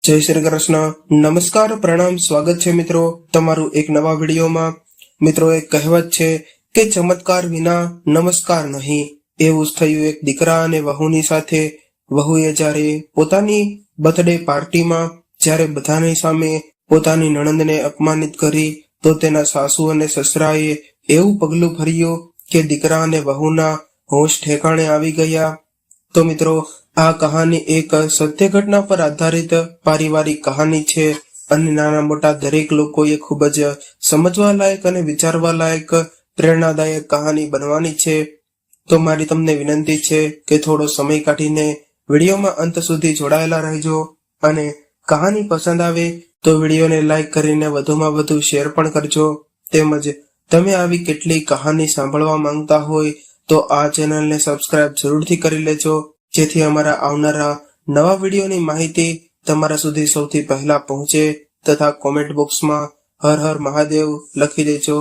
જય શ્રી કૃષ્ણ. નમસ્કાર, પ્રણામ, સ્વાગત છે મિત્રો તમારું એક નવા વિડીયોમાં. મિત્રો, એક કહેવત છે કે ચમત્કાર વિના નમસ્કાર નહીં. એવું જ થયું એક દીકરા અને વહુની સાથે. વહુએ જ્યારે પોતાની બર્થડે પાર્ટીમાં જ્યારે બધાની સામે પોતાની નણંદને અપમાનિત કરી તો તેના સાસુ અને સસરાએ એવું પગલું ભર્યું કે દીકરા અને વહુના હોશ ઠેકાણે આવી ગયા. તો મિત્રો, આ કહાની એક સત્ય ઘટના પર આધારિત પારિવારિક કહાની છે અને નાના મોટા દરેક લોકોએ ખૂબ જ સમજવા લાયક અને વિચારવા લાયક પ્રેરણાદાયક કહાની બનવાની છે. તો મારી તમને વિનંતી છે કે થોડો સમય કાઢીને વિડીયોમાં અંત સુધી જોડાયેલા રહેજો અને કહાની પસંદ આવે તો વિડીયોને લાઈક કરીને વધુમાં વધુ શેર પણ કરજો. તેમજ તમે આવી કેટલી કહાની સાંભળવા માંગતા હોય તો આ ચેનલને સબસ્ક્રાઇબ જરૂરથી કરી લેજો, જેથી અમારા આવનારા નવા વિડીયોની માહિતી તમારા સુધી સૌથી પહેલા પહોંચે. તથા કોમેન્ટ બોક્સમાં હર હર મહાદેવ લખી દેજો,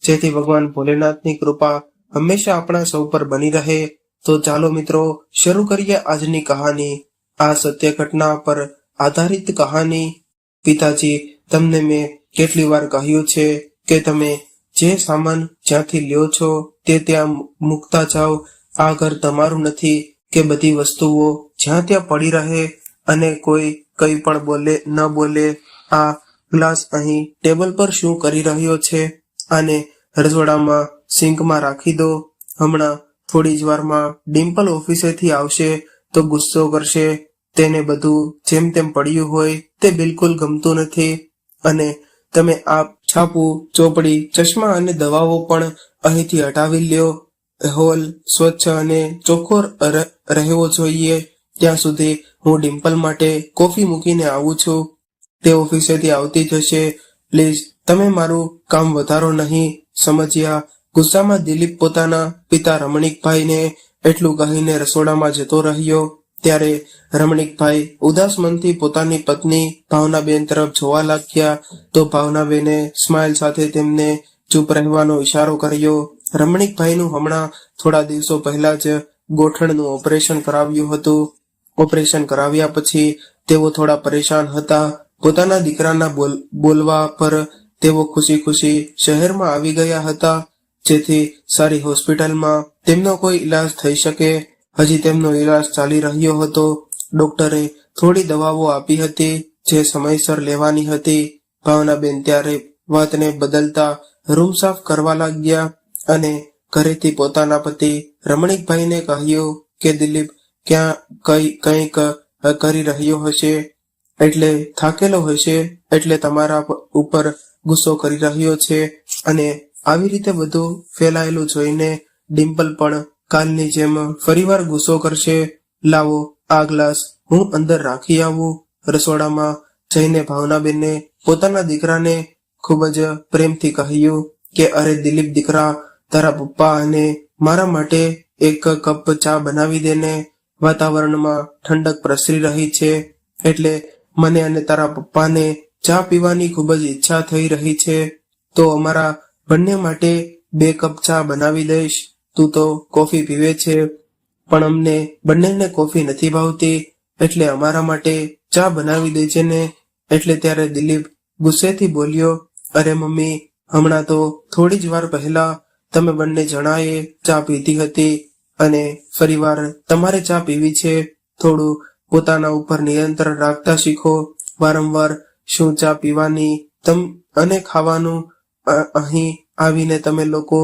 જેથી ભગવાન ભોલેનાથની કૃપા હંમેશા આપણા સૌ પર બની રહે. તો ચાલો મિત્રો, શરૂ કરીએ આજની કહાની. આ સત્ય ઘટના પર આધારિત કહાની. પિતાજી, તમને મેં કેટલી વાર કહ્યું છે કે તમે જે સામાન જ્યાંથી લ્યો છો તે ત્યાં મૂકતા જાઓ. આ ઘર તમારું નથી કે બધી વસ્તુઓ જ્યાં ત્યાં પડી રહે અને કોઈ કંઈ પણ બોલે ન બોલે. આ ગ્લાસ અહીં ટેબલ પર શું કરી રહ્યો છે? આને રસોડામાં સિંકમાં રાખી દો. હમણાં થોડી જ વારમાં ડિમ્પલ ઓફિસેથી આવશે તો ગુસ્સો કરશે. તેને બધું જેમ તેમ પડ્યું હોય તે બિલકુલ ગમતું નથી. અને તમે આ છાપું, ચોપડી, ચશ્મા અને દવાઓ પણ અહીંથી હટાવી લ્યો. હોલ સ્વચ્છ અને ચોખ્ખો રહેવો જોઈએ. ત્યાં સુધી હું ડિમ્પલ માટે કોફી મૂકીને આવું છું. તે ઓફિસેથી આવતી જશે. પ્લીઝ તમે મારું કામ વધારો નહીં, સમજ્યા? ગુસ્સામાં દિલીપ પોતાના પિતા રમણીકભાઈને એટલું કહીને રસોડામાં જતો રહ્યો. ત્યારે રમણીકભાઈ ઉદાસ મનથી પોતાની પત્ની ભાવનાબેન તરફ જોવા લાગ્યા તો ભાવનાબેને સ્માઇલ સાથે તેમને ચૂપ રહેવાનો ઈશારો કર્યો. રમણીકભાઈનું હમણાં થોડા દિવસો પહેલા જ ગોઠણનું ઓપરેશન કરાવ્યું હતું. ઓપરેશન કરાવ્યા પછી તેઓ થોડા પરેશાન હતા. પોતાના દીકરાના બોલવા પર તેઓ ખુશી ખુશી શહેરમાં આવી ગયા હતા, જેથી સારી હોસ્પિટલમાં તેમનો કોઈ ઈલાજ થઈ શકે. હજી તેમનો ઈલાજ ચાલી રહ્યો હતો. ડોક્ટરે થોડી દવાઓ આપી હતી જે સમયસર લેવાની હતી. ભાવનાબેન ત્યારે વાતને બદલતા રૂમ સાફ કરવા લાગ્યા અને ઘરેથી પોતાના પતિ રમણીકભાઈને કહ્યું કે દિલીપ ક્યાં કંઈક કરી રહ્યો હશે, એટલે થાકેલો હશે, એટલે તમારા ઉપર ગુસ્સો કરી રહ્યો છે. અને આવી રીતે બધું ફેલાયેલું જોઈને ડિમ્પલ પણ કાલની જેમ ફરીવાર ગુસ્સો કરશે. લાવો આ ગ્લાસ હું અંદર રાખી આવું. રસોડામાં જઈને ભાવનાબેને પોતાના દીકરાને ખૂબ જ પ્રેમથી કહ્યું કે અરે દિલીપ દીકરા, તારા પપ્પા અને મારા માટે એક કપ ચા બનાવી દેને. વાતાવરણમાં ઠંડક પ્રસરી રહી છે એટલે મને અને તારા પપ્પાને ચા પીવાની ખૂબ જ ઈચ્છા થઈ રહી છે. તો અમારા બંને માટે 2 કપ ચા બનાવી દઈશ. તું તો કોફી પીવે છે પણ અમને બંનેને કોફી નથી ભાવતી, એટલે અમારા માટે ચા બનાવી દેજે ને. એટલે ત્યારે દિલીપ ગુસ્સેથી બોલ્યો, અરે મમ્મી, હમણાં તો થોડી જ વાર પહેલા તમે બંને જણાએ ચા પીધી હતી અને ફરીવાર તમારે ચા પીવી છે. થોડું પોતાના ઉપર નિયંત્રણ રાખતા શીખો. વારંવાર શું ચા પીવાની અને ખાવાનું, અહીં આવીને તમે લોકો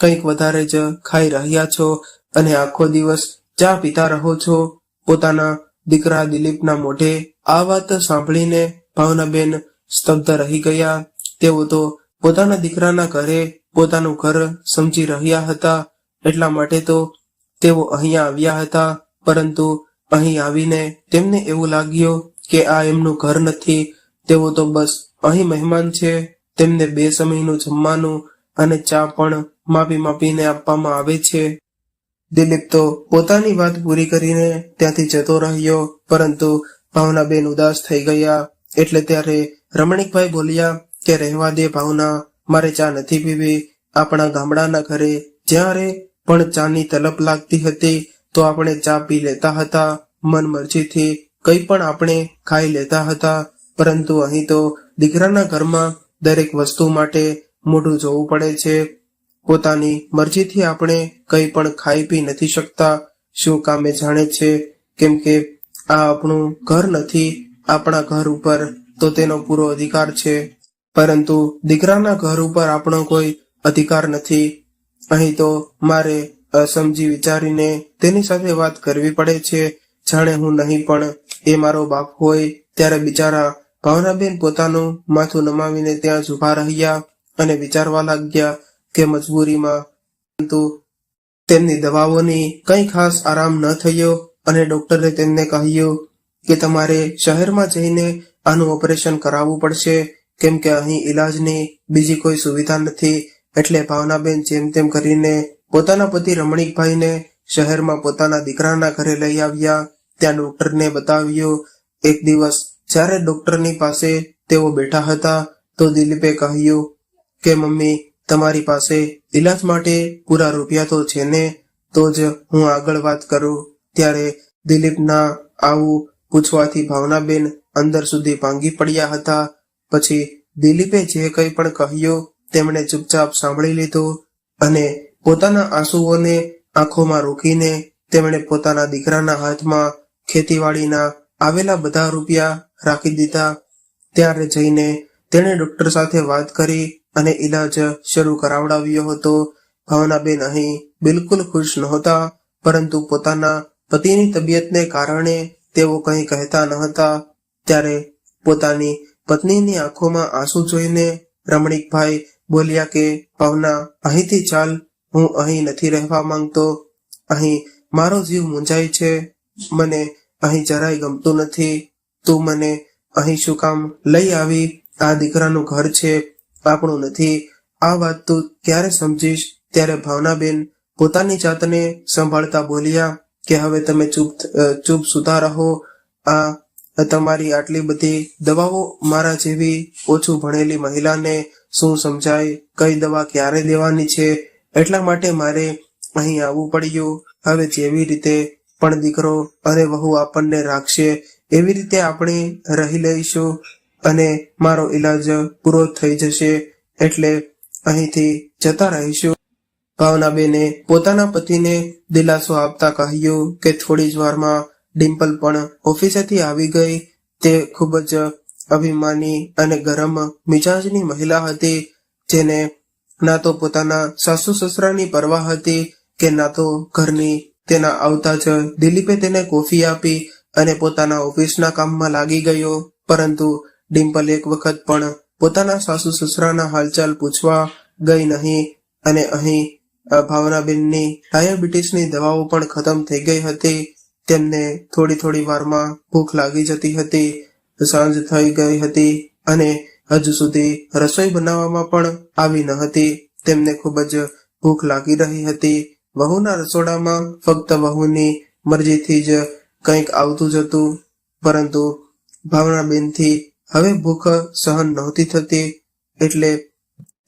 કંઈક વધારે જ ખાઈ રહ્યા છો અને આખો દિવસ ચા પીતા રહો છો. પોતાના દીકરા દિલીપના મોઢે આ વાત સાંભળીને ભાવનાબેન સ્તબ્ધ રહી ગયા. તેઓ તો પોતાના દીકરાના ઘરે પોતાનું ઘર સમજી રહ્યા હતા, એટલા માટે તો તેઓ અહીંયા આવ્યા હતા. પરંતુ અહીં આવીને તેમને એવું લાગ્યું કે આ એમનું ઘર નથી. તેઓ તો બસ અહીં મહેમાન છે. તેમને 2 સમયનું જમવાનું અને ચા પણ માપીને આપવામાં આવે છે. દિલીપ તો પોતાની વાત પૂરી કરીને ત્યાંથી જતો રહ્યો, પરંતુ ભાવનાબેન ઉદાસ થઈ ગયા. એટલે ત્યારે રમણીકભાઈ બોલ્યા કે રહેવા દે ભાવના, મારે ચા નથી પીવી. આપણા ગામડાના ઘરે જ્યારે પણ ચાની તલબ લાગતી હતી તો આપણે ચા પી લેતા હતા મન મરજીથી. કંઈ પણ આપણે ખાઈ લેતા હતા, પરંતુ અહીં તો દીકરાના ઘરમાં દરેક વસ્તુ માટે મોઢું જોવું પડે છે. પોતાની મરજીથી આપણે કંઈ પણ ખાઈ પી નથી શકતા. શું કામે જાણે છે? કેમ કે આ આપણું ઘર નથી. આપણા ઘર ઉપર તો તેનો પૂરો અધિકાર છે, પરંતુ દીકરાના ઘર ઉપર આપણો કોઈ અધિકાર નથી. અહીં તો મારે સમજી વિચારીને તેની સાથે વાત કરવી પડે છે, જાણે હું નહીં પણ એ મારો બાપ હોય. ત્યારે બિચારા ભાવનાબેન પોતાનું માથું નમાવીને ત્યાં જ ઊભા રહ્યા અને વિચારવા લાગ્યા કે મજબૂરીમાં, પરંતુ તેમની દવાઓની કંઈ ખાસ આરામ ન થયો અને ડોક્ટરે તેમને કહ્યું કે તમારે શહેરમાં જઈને આનું ઓપરેશન કરાવવું પડશે, કેમ કે અહીં ઈલાજની બીજી કોઈ સુવિધા નથી. એટલે ભાવનાબેન જેમ તેમ કરીને પોતાના પતિ રમણીકભાઈને શહેરમાં પોતાના દીકરાના ઘરે લઈ આવ્યા. ત્યાં ડોક્ટરને બતાવ્યું. એક દિવસ જ્યારે ડોક્ટરની પાસે તેઓ બેઠા હતા તો દિલીપે કહ્યું કે મમ્મી, તમારી પાસે ઈલાજ માટે પૂરા રૂપિયા તો છે ને, તો જ હું આગળ વાત કરું. ત્યારે દિલીપના આવું પૂછવાથી ભાવનાબેન અંદર સુધી ભાંગી પડ્યા હતા. પછી દિલીપે જે કંઈ પણ કહ્યું તેમણે ચૂપચાપ સાંભળી લીધું અને પોતાના આંસુઓને આંખોમાં રોકીને તેમણે પોતાના દીકરાના હાથમાં ખેતીવાડીના આવેલા બધા રૂપિયા રાખી દીધા. ત્યારે જઈને તેણે ડોક્ટર સાથે વાત કરી અને ઈલાજ શરૂ કરાવડાવ્યો હતો. ભાવનાબેન અહીં બિલકુલ ખુશ નહોતા, પરંતુ પોતાના પતિની તબિયતને કારણે તેઓ કંઈ કહેતા ન હતા. ત્યારે પોતાની પત્નીની આંખોમાં આંસુ જોઈને રમણીકભાઈ બોલ્યા કે ભાવના, અહીંથી ચાલ, હું અહીં નથી રહેવા માંગતો. અહીં મારો જીવ મૂંઝાય છે. મને અહીં જરાય ગમતું નથી. તું મને અહીં શું કામ લઈ આવી? આ દીકરાનું ઘર છે, આપણું નથી. આ વાત તું ક્યારે સમજીશ? ત્યારે ભાવનાબેન પોતાની જાતને સંભાળતા બોલ્યા કે હવે તમે ચૂપ સુતા રહો. આ તમારી આટલી બધી દવાઓ મારા જેવી ઓછું ભણેલી મહિલાને શું સમજાય? કઈ દવા ક્યારે દેવાની છે? એટલા માટે મારે અહીં આવવું પડ્યું. હવે જેવી રીતે પણ દીકરો અને વહુ આપણને રાખશે એવી રીતે આપણે રહી લઈશું અને મારો ઈલાજ પૂરો થઈ જશે, એટલે અહીંથી જતા રહીશું. ભાવનાબેને પોતાના પતિને દિલાસો આપતા કહ્યું કે થોડી જ વારમાં ડિમ્પલ પણ ઓફિસેથી આવી ગઈ. તે ખૂબ જ અભિમાની અને ગરમ મિજાજની મહિલા હતી, જેને ના તો પોતાના સાસુ સસરાની પરવા હતી કે ના તો ઘરની. તેના આવતા જ દિલીપે તેને કોફી આપી અને પોતાના ઓફિસના કામમાં લાગી ગયો. પરંતુ ડિમ્પલ એક વખત પણ પોતાના સાસુ સસરાના હાલચાલ પૂછવા ગઈ નહીં. અને અહીં ભાવનાબેનની ડાયાબિટીસની દવાઓ પણ ખતમ થઈ ગઈ હતી. તેમને થોડી વારમાં ભૂખ લાગી જતી હતી. સાંજ થઈ ગઈ હતી અને હજુ સુધી રસોઈ બનાવવામાં પણ આવી ન હતી. તેમને ખૂબ જ ભૂખ લાગી રહી હતી. વહુના રસોડામાં ફક્ત વહુની મરજીથી જ કંઈક આવતું જતું, પરંતુ ભાવનાબેનથી હવે ભૂખ સહન નહોતી થતી. એટલે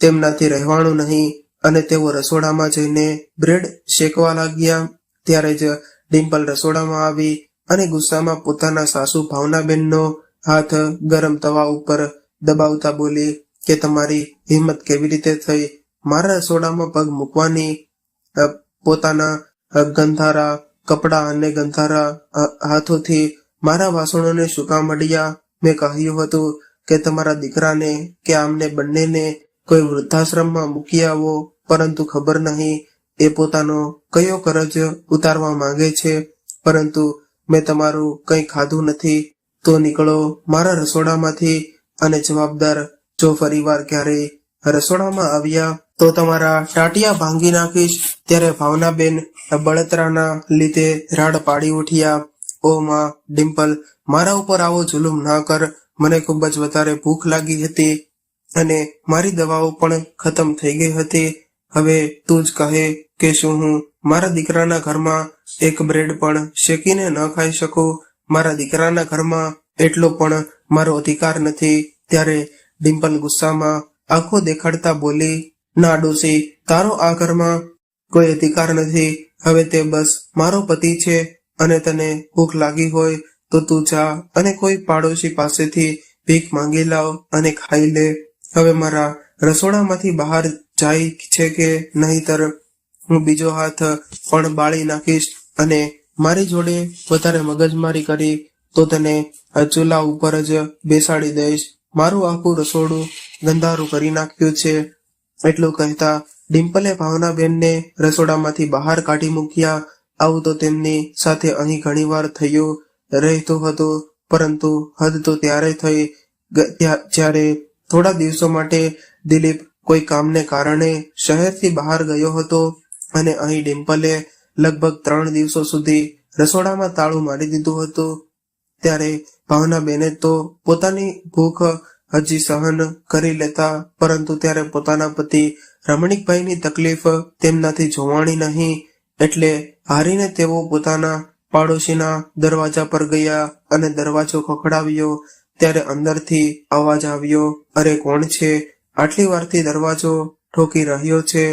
તેમનાથી રહેવાનું નહીં અને તેઓ રસોડામાં જઈને બ્રેડ શેકવા લાગ્યા. ત્યારે જ ડિમ્પલ રસોડામાં આવી અને ગુસ્સામાં પોતાના સાસુ ભાવનાબેનનો હાથ ગરમ તવા ઉપર દબાવતા બોલી કે તમારી હિંમત કેવી રીતે થઈ મારા રસોડામાં પગ મૂકવાની? પોતાના ગંધારા કપડા અને ગંધારા હાથોથી મારા વાસણોને શું કામ અડ્યા? મેં કહ્યું હતું કે તમારા દીકરાને કે આમને બંનેને કોઈ વૃદ્ધાશ્રમમાં મૂકી આવો, પરંતુ ખબર નહીં એ પોતાનો કયો કરજ ઉતારવા માંગે છે. પરંતુ મેં તમારું કંઈ ખાધું નથી, તો નીકળો મારા રસોડામાંથી. અને જવાબદાર જો ફરીવાર ક્યારેય રસોડામાં આવ્યા તો તમારા ટાટિયા ભાંગી નાખીશ. ત્યારે ભાવનાબેન બળતરાના લીધે રાડ પાડી ઉઠ્યા. ઓ માં ડિમ્પલ, મારા ઉપર આવો જુલુમ ના કર. મને ખૂબ જ વધારે ભૂખ લાગી હતી અને મારી દવાઓ પણ ખતમ થઈ ગઈ હતી. હવે તું જ કહે કે શું હું મારા દીકરાના ઘરમાં એક બ્રેડ પણ શેકીને ન ખાઈ શકું? મારા દીકરાના ઘરમાં એટલો પણ મારો અધિકાર નથી. ત્યારે ડિમ્પલ ગુસ્સામાં આંખો દેખાડતા બોલી, ના ડોસી, તારો આ ઘરમાં કોઈ અધિકાર નથી. હવે તે બસ મારો પતિ છે અને તને ભૂખ લાગી હોય તો તું જા અને કોઈ પાડોશી પાસેથી ભીખ માંગી લાવ અને ખાઈ લે. હવે મારા રસોડામાંથી બહાર જાય છે કે નહીંતર હું બીજો હાથ પણ બાળી નાખીશ અને મારી જોડે વધારે મગજમારી કરી તો તને આ ચૂલા ઉપર જ બેસાડી દઈશ. મારું આખું રસોડું ગંધારું કરી નાખ્યું છે. એટલું કહેતા ડિમ્પલે ભાવનાબેનને રસોડામાંથી બહાર કાઢી મૂક્યા. આવું તો તેમની સાથે અહીં ઘણીવાર થયું રહેતું હતું, પરંતુ હદ તો ત્યારે થઈ જ્યારે થોડા દિવસો માટે દિલીપ કોઈ કામને કારણે શહેરથી બહાર ગયો હતો અને અહીં ડિમ્પલે લગભગ 3 દિવસો સુધી રસોડામાં તાળું મારી દીધું હતું. ત્યારે ભાવનાબેને તો પોતાની ભૂખ હજી સહન કરી લેતા, પરંતુ ત્યારે પોતાના પતિ રમણીકભાઈની તકલીફ તેમનાથી જોવાણી નહીં, એટલે હારીને તેઓ પોતાના પાડોશીના દરવાજા પર ગયા અને દરવાજો ખખડાવ્યો. ત્યારે અંદરથી અવાજ આવ્યો, અરે કોણ છે? આટલી વારથી દરવાજો ઠોકી રહ્યો છે.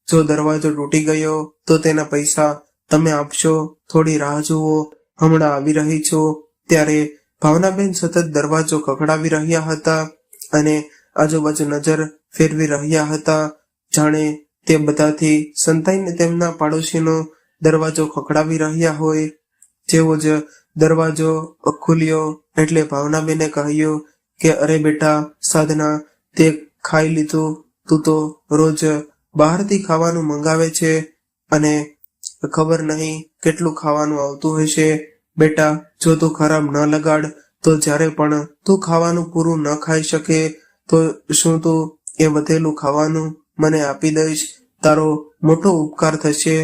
જો દરવાજો તૂટી ગયો તો તેના પૈસા તમે આપશો. થોડી રાહ જુઓ, હમણાં આવી રહી છું. ત્યારે ભાવનાબેન સતત દરવાજો ખખડાવી રહ્યા હતા અને આજુબાજુ નજર ફેરવી રહ્યા હતા, જાણે તે બધાથી સંતાઈને તેમના પાડોશીનો દરવાજો ખખડાવી રહ્યા હોય. જેવો જ દરવાજો ખુલ્યો એટલે ભાવનાબેને કહ્યું કે અરે બેટા સાધના, તે ખાઈ લીધું? તું તો રોજ બહારથી ખાવાનું મંગાવે છે અને ખબર નહીં કેટલું ખાવાનું આવતું હશે. બેટા જો તું ખરાબ ન લગાડ તો જ્યારે પણ તું ખાવાનું પૂરું ન ખાઈ શકે તો શું તું એ વધેલું ખાવાનું મને આપી દઈશ? તારો મોટો ઉપકાર થશે.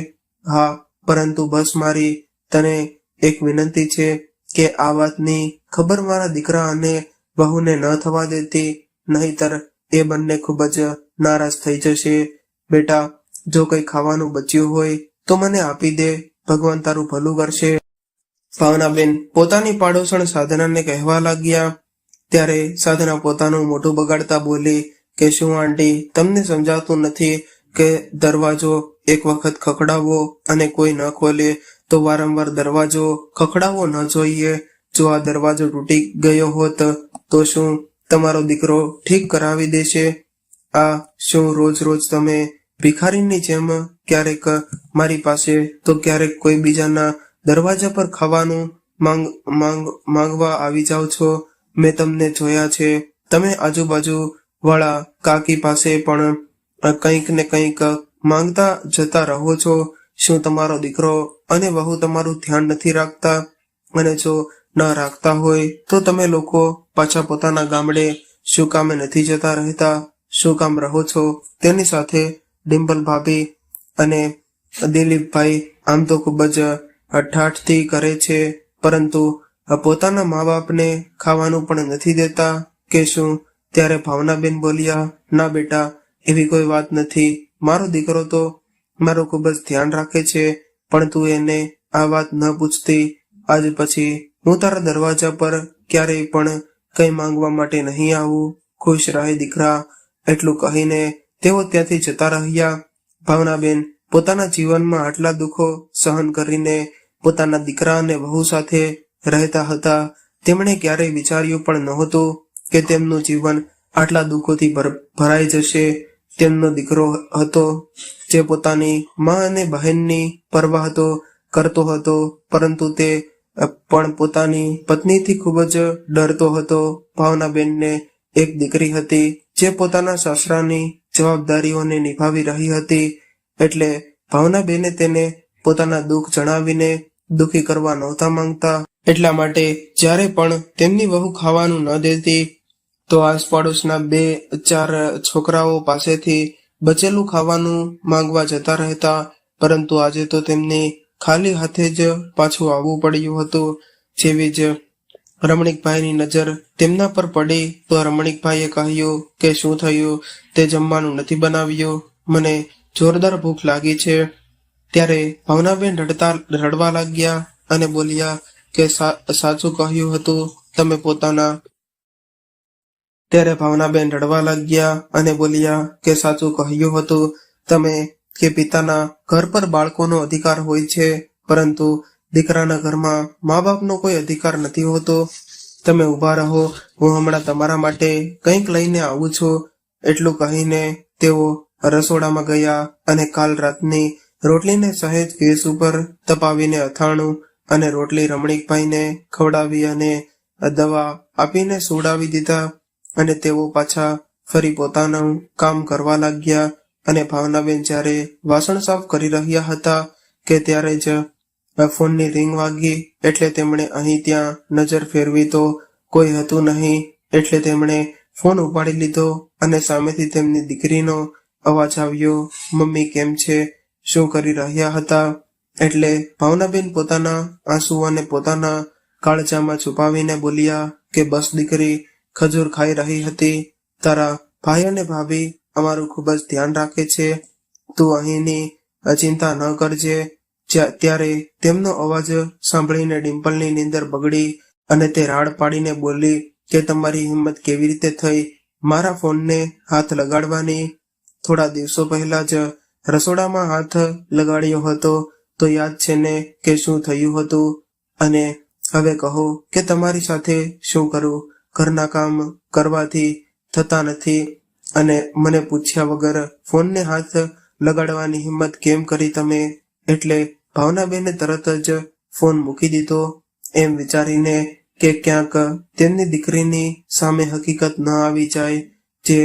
હા, પરંતુ બસ મારી તને એક વિનંતી છે કે આ વાતની ખબર મારા દીકરા અને વહુને ન થવા દેતી, નહીંતર એ બંને ખૂબ જ નારાજ થઈ જશે. બેટા જો કંઈ ખાવાનું બચ્યું હોય તો મને આપી દે, ભગવાન તારું ભલું કરશે. ભાવનાબેન પોતાની પાડોશણ સાધનાને કહેવા લાગ્યા. ત્યારે સાધના પોતાનું મોઢું બગાડતા બોલી કે શું આંટી, તમને સમજાતું નથી કે દરવાજો એક વખત ખખડાવો અને કોઈ ન ખોલે તો વારંવાર દરવાજો ખખડાવવો ન જોઈએ. જો આ દરવાજો તૂટી ગયો હોત તો શું તમારો દીકરો ઠીક કરાવી દેશે? આ શું રોજ રોજ તમે ભિખારીની જેમ ક્યારેક મારી પાસે તો ક્યારેક કોઈ બીજાના દરવાજા પર ખાવાનું માંગવા આવી જાઓ છો? મેં તમને જોયા છે, તમે આજુબાજુ વાળા કાકી પાસે પણ કંઈક ને કંઈક માંગતા જતા રહો છો. શું તમારો દીકરો અને વહુ તમારું ધ્યાન નથી રાખતા? અને જો ન રાખતા હોય તો તમે લોકો પાછા પોતાના ગામડે શું કામે નથી જતા રહેતા? શું કામ રહો છો તેની સાથે? ડિમ્પલ ભાભી અને દિલીપભાઈ આમ તો ખૂબ જ ઠાઠથી કરે છે, પરંતુ પોતાના મા બાપને ખાવાનું પણ નથી દેતા કે શું? ત્યારે ભાવનાબેન બોલ્યા, ના બેટા, એવી કોઈ વાત નથી. મારો દીકરો તો મારું ખૂબ જ ધ્યાન રાખે છે, પણ તું એને આ વાત ન પૂછતી. આજ પછી હું તારા દરવાજા પર ક્યારેય પણ કંઈ માંગવા માટે નહીં આવું. ખુશ રહે દીકરા. એટલું કહીને તેઓ ત્યાંથી જતા રહ્યા. ભાવનાબેન પોતાના જીવનમાં આટલા દુઃખો સહન કરીને પોતાના દીકરા અને વહુ સાથે રહેતા હતા. તેમણે ક્યારેય વિચાર્યું પણ નહોતું કે તેમનું જીવન આટલા દુઃખોથી ભરાઈ જશે. તેમનો દીકરો હતો જે પોતાની મા અને બહેનની પરવાહ તો કરતો હતો, પરંતુ તે પણ પોતાની પત્નીથી ખૂબ જ ડરતો હતો. ભાવનાબેનને એક દીકરી હતી જે પોતાના સાસરાની જવાબદારીઓને નિભાવી રહી હતી, એટલે ભાવનાબેને તેને પોતાના દુઃખ જણાવીને દુઃખી કરવા નહોતા માંગતા. એટલા માટે જ્યારે પણ તેમની વહુ ખાવાનું ન દેતી તો આસપાડોશના 2-4 છોકરાઓ પાસેથી બચેલું ખાવાનું માંગવા જતા રહેતા. પરંતુ આજે તો તેમને ખાલી હાથે જ પાછું આવવું પડ્યું હતું. જેવી જ રમણીકભાઈની નજર તેમના પર પડી તો રમણીકભાઈએ કહ્યું કે શું થયું? તે જમવાનું નથી બનાવ્યું? મને જોરદાર ભૂખ લાગી છે. ત્યારે ભાવનાબેન રડવા લાગ્યા અને બોલ્યા કે સાચું કહ્યું હતું તમે પોતાના ત્યારે ભાવનાબેન રડવા લાગ્યા અને બોલ્યા કે સાચું કહ્યું હતું તમે કે પિતાના ઘર પર બાળકોનો અધિકાર હોય છે, પરંતુ દીકરાના ઘરમાં મા બાપનો કોઈ અધિકાર નથી હોતો. તમે ઊભા રહો, હું હમણાં તમારા માટે કંઈક લઈને આવું છું. એટલું કહીને તેઓ રસોડામાં ગયા અને કાલ રાતની રોટલીને સહેજ ગેસ ઉપર તપાવીને અથાણું અને રોટલી રમણીકભાઈને ખવડાવી અને દવા આપીને સુવડાવી દીધા અને તેઓ પાછા ફરી પોતાનું કામ કરવા લાગ્યા. અને ભાવનાબેન જ્યારે વાસણ સાફ કરી રહ્યા હતા કે ત્યારે જ ફોનની રિંગ વાગી. એટલે તેમણે અહીં ત્યાં નજર ફેરવી તો કોઈ હતું નહીં. એટલે તેમણે ફોન ઉપાડી લીધો અને સામેથી તેમની દીકરીનો અવાજ આવ્યો, મમ્મી કેમ છે, શું કરી રહ્યા હતા? એટલે ભાવનાબેન પોતાના આંસુઓને પોતાના કાળજામાં છુપાવીને બોલ્યા કે બસ દીકરી, ખજૂર ખાઈ રહી હતી. તારા ભાઈ અને ભાભી અમારું ખૂબ જ ધ્યાન રાખે છે, તું અહીંની ચિંતા ન કરજે. ત્યારે તેમનો અવાજ સાંભળીને ડિમ્પલની નીંદર બગડી અને તે રાડ પાડીને બોલી કે તમારી હિંમત કેવી રીતે થઈ મારા ફોનને હાથ લગાડવાની? થોડા દિવસો પહેલા જ રસોડામાં હાથ લગાડ્યો હતો તો યાદ છે ને કે શું થયું હતું? અને હવે કહો કે તમારી સાથે શું કરું? ઘરના કામ કરવાથી થતા નથી અને મને પૂછ્યા વગર ફોનને હાથ લગાડવાની હિંમત કેમ કરી તમે? એટલે ભાવનાબેને તરત જ ફોન મૂકી દીધો, એમ વિચારીને કે ક્યાંક તેમની દીકરીની સામે હકીકત ન આવી જાય જે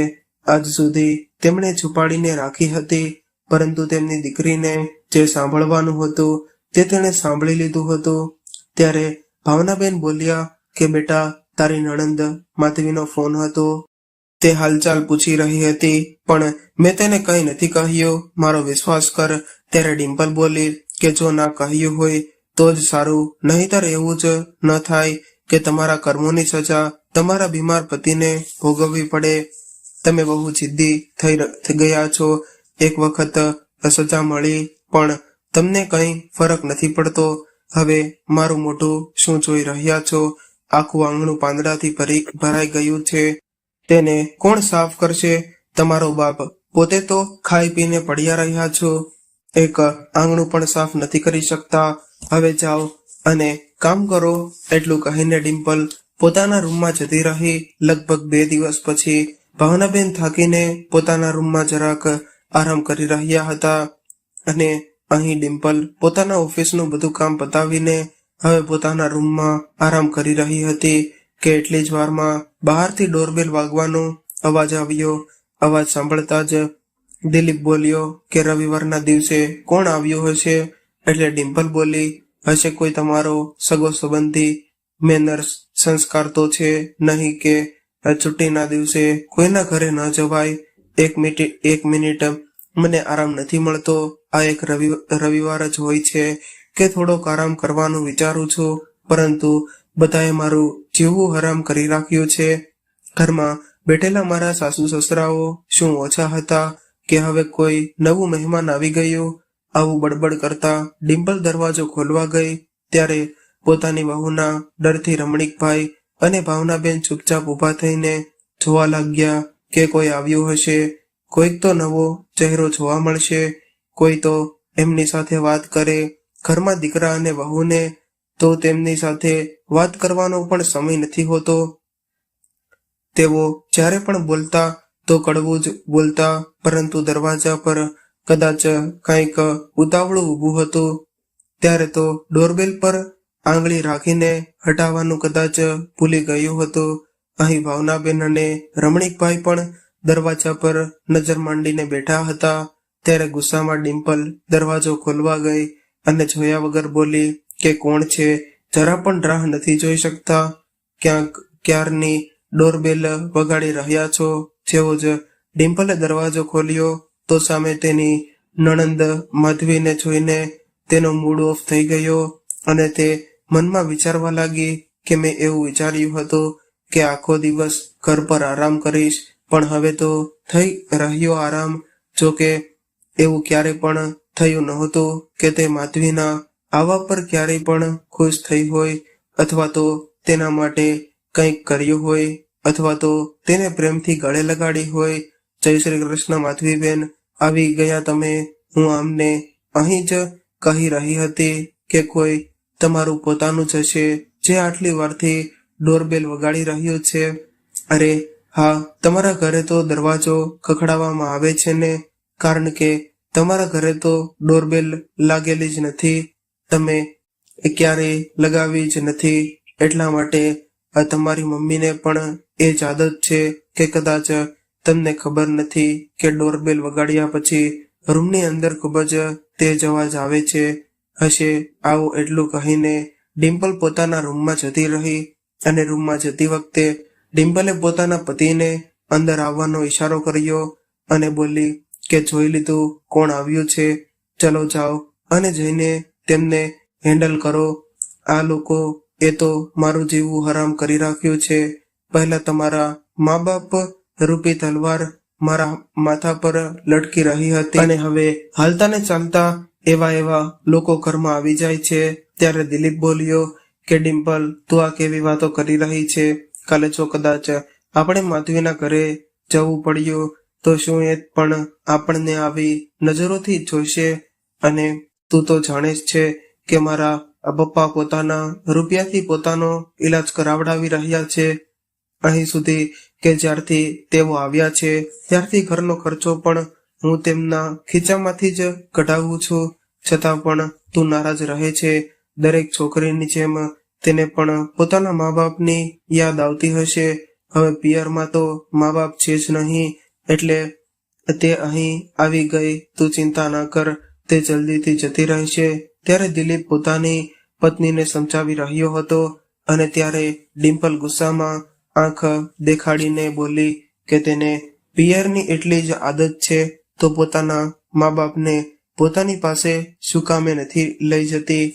આજ સુધી તેમણે છુપાડીને રાખી હતી. પરંતુ તેમની દીકરીને જે સાંભળવાનું હતું તે તેણે સાંભળી લીધું હતું. ત્યારે ભાવનાબેન બોલ્યા કે બેટા, તારી નણંદ માધવીનો ફોન હતો, તે હાલચાલ પૂછી રહી હતી પણ મેં તેને કંઈ નથી કહ્યું, મારો વિશ્વાસ કર. ત્યારે ડિમ્પલ બોલી કે જો ના કહ્યું હોય તો જ સારું, નહીંતર એવું જ ન થાય કે તમારા કર્મોની સજા તમારા બીમાર પતિને ભોગવવી પડે. તમે બહુ જિદ્દી થઈ ગયા છો. એક વખત સજા મળી પણ તમને કંઈ ફરક નથી પડતો. હવે મારું મોઢું શું જોઈ રહ્યા છો? આખું આંગણું પાંદડાથી ભરાઈ ગયું છે. તેને કોણ સાફ કરશે? તમારો બાપ. પોતે તો ખાઈ પીને પડ્યા રહ્યા છો, એક આંગણું પણ સાફ નથી કરી શકતા. હવે જાઓ અને કામ કરો. એટલું કહીને ડિમ્પલ પોતાના રૂમમાં જતી રહી. લગભગ 2 દિવસ પછી ભાવનાબેન થાકીને પોતાના રૂમમાં જરાક આરામ કરી રહ્યા હતા અને અહીં ડિમ્પલ પોતાના ઓફિસનું બધું કામ પતાવીને હવે પોતાના રૂમમાં આરામ કરી રહી હતી કે એટલી જ વારમાં બહારથી ડોરબેલ વાગવાનો અવાજ આવ્યો. અવાજ સાંભળતા જ દિલીપ બોલ્યો કે રવિવારના દિવસે કોણ આવ્યું હશે? એટલે ડિમ્પલ બોલી, હશે કોઈ તમારો સગો સંબંધી. મેનર્સ સંસ્કાર તો છે નહીં કે છુટ્ટીના દિવસે કોઈના ઘરે ન જવાય. એક મિનિટ, મને આરામ નથી મળતો. આ એક રવિવાર જ હોય છે કે થોડોક આરામ કરવાનું વિચારું છું, પરંતુ બધાએ મારું જીવવું હરામ કરી રાખ્યું છે. ઘરમાં બેઠેલા મારા સાસુ સસરાઓ શું ઓછા હતા કે હવે કોઈ નવું મહેમાન આવી ગયું? આવું બડબડ કરતા ડિમ્પલ દરવાજો ખોલવા ગઈ ત્યારે પોતાની વહુના ડરથી રમણીકભાઈ અને ભાવનાબેન ચૂપચાપ ઊભા થઈને જોવા લાગ્યા કે કોઈ આવ્યું હશે, કોઈક તો નવો ચહેરો જોવા મળશે, કોઈ તો એમની સાથે વાત કરે. ઘરમાં દીકરા અને વહુને તો તેમની સાથે વાત કરવાનો પણ સમય નથી હોતો. તેઓ જ્યારે પણ બોલતા તો કડવું જ બોલતા, પરંતુ દરવાજા પર કદાચ કંઈક ઉતાવળું ઊભું હતું. ત્યારે તો ડોરબેલ પર આંગળી રાખીને હટાવવાનું કદાચ ભૂલી ગયું હતું. અહીં ભાવનાબેન અને રમણીકભાઈ પણ દરવાજા પર નજર માંડીને બેઠા હતા. ત્યારે ગુસ્સામાં ડિમ્પલ દરવાજો ખોલવા ગઈ અને જોયા વગર બોલી કે કોણ છે? જરા પણ રાહ નથી જોઈ શકતા? ક્યારની ડોરબેલ વગાડી રહ્યા છો? જેવો જ ડિમ્પલે દરવાજો ખોલ્યો તો સામે તેની નણંદ માધવીને જોઈને તેનો મૂડ ઓફ થઈ ગયો અને તે મનમાં વિચારવા લાગી કે મેં એવું વિચાર્યું હતું કે આખો દિવસ ઘર પર આરામ કરીશ, પણ હવે તો થઈ રહ્યો આરામ. જો કે એવું ક્યારે પણ થયું નહોતું કે તે માધવીના આવા પર ક્યારેય પણ ખુશ થઈ હોય અથવા તો તેના માટે કંઈક કર્યું હોય અથવા તો તેને પ્રેમથી ગળે લગાડી હોય. જય શ્રી કૃષ્ણ માધવીબેન, આવી ગયા તમે. હું આમને અહીં જ કહી રહી હતી કે કોઈ તમારું પોતાનું જ હશે જે આટલી વારથી ડોરબેલ વગાડી રહ્યું છે? અરે હા, તમારા ઘરે તો દરવાજો ખખડાવવામાં આવે છે ને, કારણ કે તમારા ઘરે તો ડોરબેલ લાગેલી જ નથી, તમે ક્યારેય લગાવી જ નથી. એટલા માટે તમારી મમ્મીને પણ એ જ આદત છે કે કદાચ તમને ખબર નથી કે ડોરબેલ વગાડ્યા પછી રૂમની અંદર ખૂબ જ તેજ અવાજ આવે છે હશે. આવું એટલું કહીને ડિમ્પલ પોતાના રૂમમાં જતી રહી અને રૂમમાં જતી વખતે ડિમ્પલે પોતાના પતિને અંદર આવવાનો ઈશારો કર્યો અને બોલી કે જોઈ લીધું કોણ આવ્યું છે, ચલો જાઓ અને જઈને તેમને હેન્ડલ કરો. આ લોકો એ તો મારું જીવવું હરામ કરી રાખ્યું છે. પહેલા તમારા મા બાપ રૂપી તલવાર મારા માથા પર લટકી રહી હતી અને હવે હાલતા ને ચાલતા એવા લોકો ઘરમાં આવી જાય છે. ત્યારે દિલીપ બોલ્યો કે ડિમ્પલ, તું આ કેવી વાતો કરી રહી છે? કાલે જો કદાચ આપણે માધવીના ઘરે જવું પડ્યું તો શું એ પણ આપણને આવી નજરોથી જોઈશે? અને તું તો જાણે જ છે કે મારા પપ્પા પોતાના રૂપિયાથી પોતાનો ઈલાજ કરાવડાવી રહ્યા છે. અહીં સુધી કે જ્યારથી તેઓ આવ્યા છે ત્યારથી ઘરનો ખર્ચો પણ હું તેમના ખીચામાંથી જ કઢાવું છું, છતાં પણ તું નારાજ રહે છે. દરેક છોકરીની જેમ તેને પણ પોતાના મા બાપની યાદ આવતી હશે. હવે પિયરમાં તો મા બાપ છે જ નહીં, એટલે તે અહીં આવી ગઈ. તું ચિંતા ના કર, તે જલ્દીથી જતી રહેશે. ત્યારે દિલીપ પોતાની પત્નીને સમજાવી રહ્યો હતો અને ત્યારે ડિમ્પલ ગુસ્સામાં આંખ દેખાડીને બોલી કે તેને પિયરની એટલી જ આદત છે તો પોતાના મા બાપને પોતાની પાસે શું કામે નથી લઈ જતી?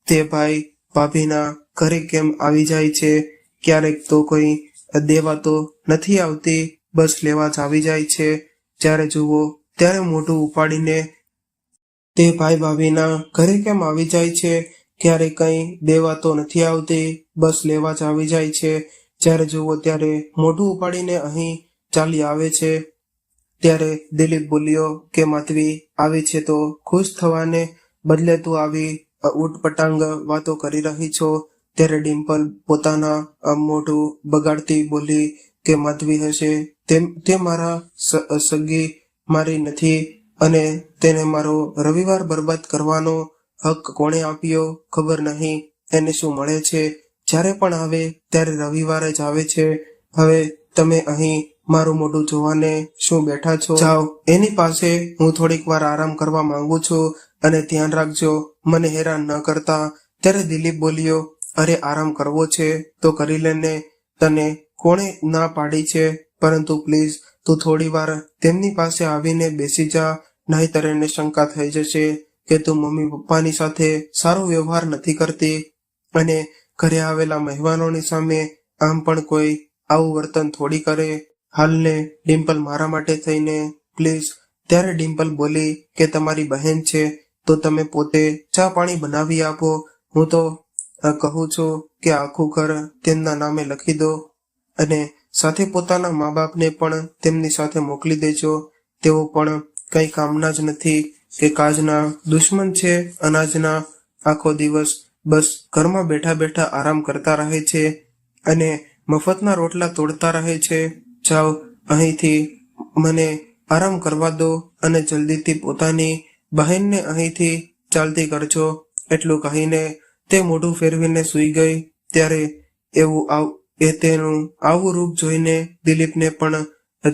તે ભાઈ ભાભીના ઘરે કેમ આવી જાય છે? ક્યારેક તો કોઈ દેવા તો નથી આવતી, બસ લેવા જ આવી જાય છે. જ્યારે જુઓ ત્યારે મોઢું ઉપાડીને તે ભાઈ ભાભીના ઘરે કેમ આવી જાય છે? ક્યારે કંઈ દેવા તો નથી આવતી, બસ લેવા જ આવી જાય છે. જ્યારે જુઓ ત્યારે મોઢું ઉપાડીને અહીં ચાલી આવે છે. ત્યારે દિલીપ બોલ્યો કે માધવી આવી છે તો ખુશ થવાને બદલે તું આવી ઉટપટાંગ વાતો કરી રહી છો. ત્યારે ડિમ્પલ પોતાના મોઢું બગાડતી બોલી કે માધવી હશે, તે મારા સગી મારી નથી અને તેને મારો રવિવાર બરબાદ કરવાનો હક કોણે આપ્યો ખબર નહીં. એને શું મળે છે? જ્યારે પણ આવે ત્યારે રવિવારે જ આવે છે. હવે તમે અહીં મારું મોઢું જોવાને શું બેઠા છો? જાઓ એની પાસે, હું થોડીક વાર આરામ કરવા માંગુ છું અને ધ્યાન રાખજો, મને હેરાન ન કરતા. ત્યારે દિલીપ બોલ્યો, અરે આરામ કરવો છે તો કરી લેને, તને કોણે ના પાડી છે? પરંતુ પ્લીઝ તું થોડી વાર તેમની પાસે આવીને બેસી જા, નહીંતર એને શંકા થઈ જશે કે તું મમ્મી પપ્પાની સાથે સારો વ્યવહાર નથી કરતી અને ઘરે આવેલા મહેમાનોની સામે આમ પણ કોઈ આવું વર્તન થોડી કરે. હાલને ડિમ્પલ મારા માટે થઈને પ્લીઝ. ત્યારે ડિમ્પલ બોલી કે તમારી બહેન છે તો તમે પોતે ચા પાણી બનાવી આપો. હું તો કહું છું કે આખું ઘર તેમના નામે લખી દો અને સાથે પોતાના મા બાપને પણ તેમની સાથે મોકલી દેજો. તેઓ પણ કંઈ કામના જ નથી કે કાજના દુશ્મન છે. અનાજના આખો દિવસ બસ ઘરમાં બેઠા બેઠા આરામ કરતા રહે છે અને મફતના રોટલા તોડતા રહે છે. જાઓ અહીંથી, મને આરામ કરવા દો અને જલ્દીથી પોતાની બહેનને અહીંથી ચાલતી કરજો. એટલું કહીને તે મોઢું ફેરવીને સૂઈ ગઈ. ત્યારે તેનું આવું રૂપ જોઈને દિલીપને પણ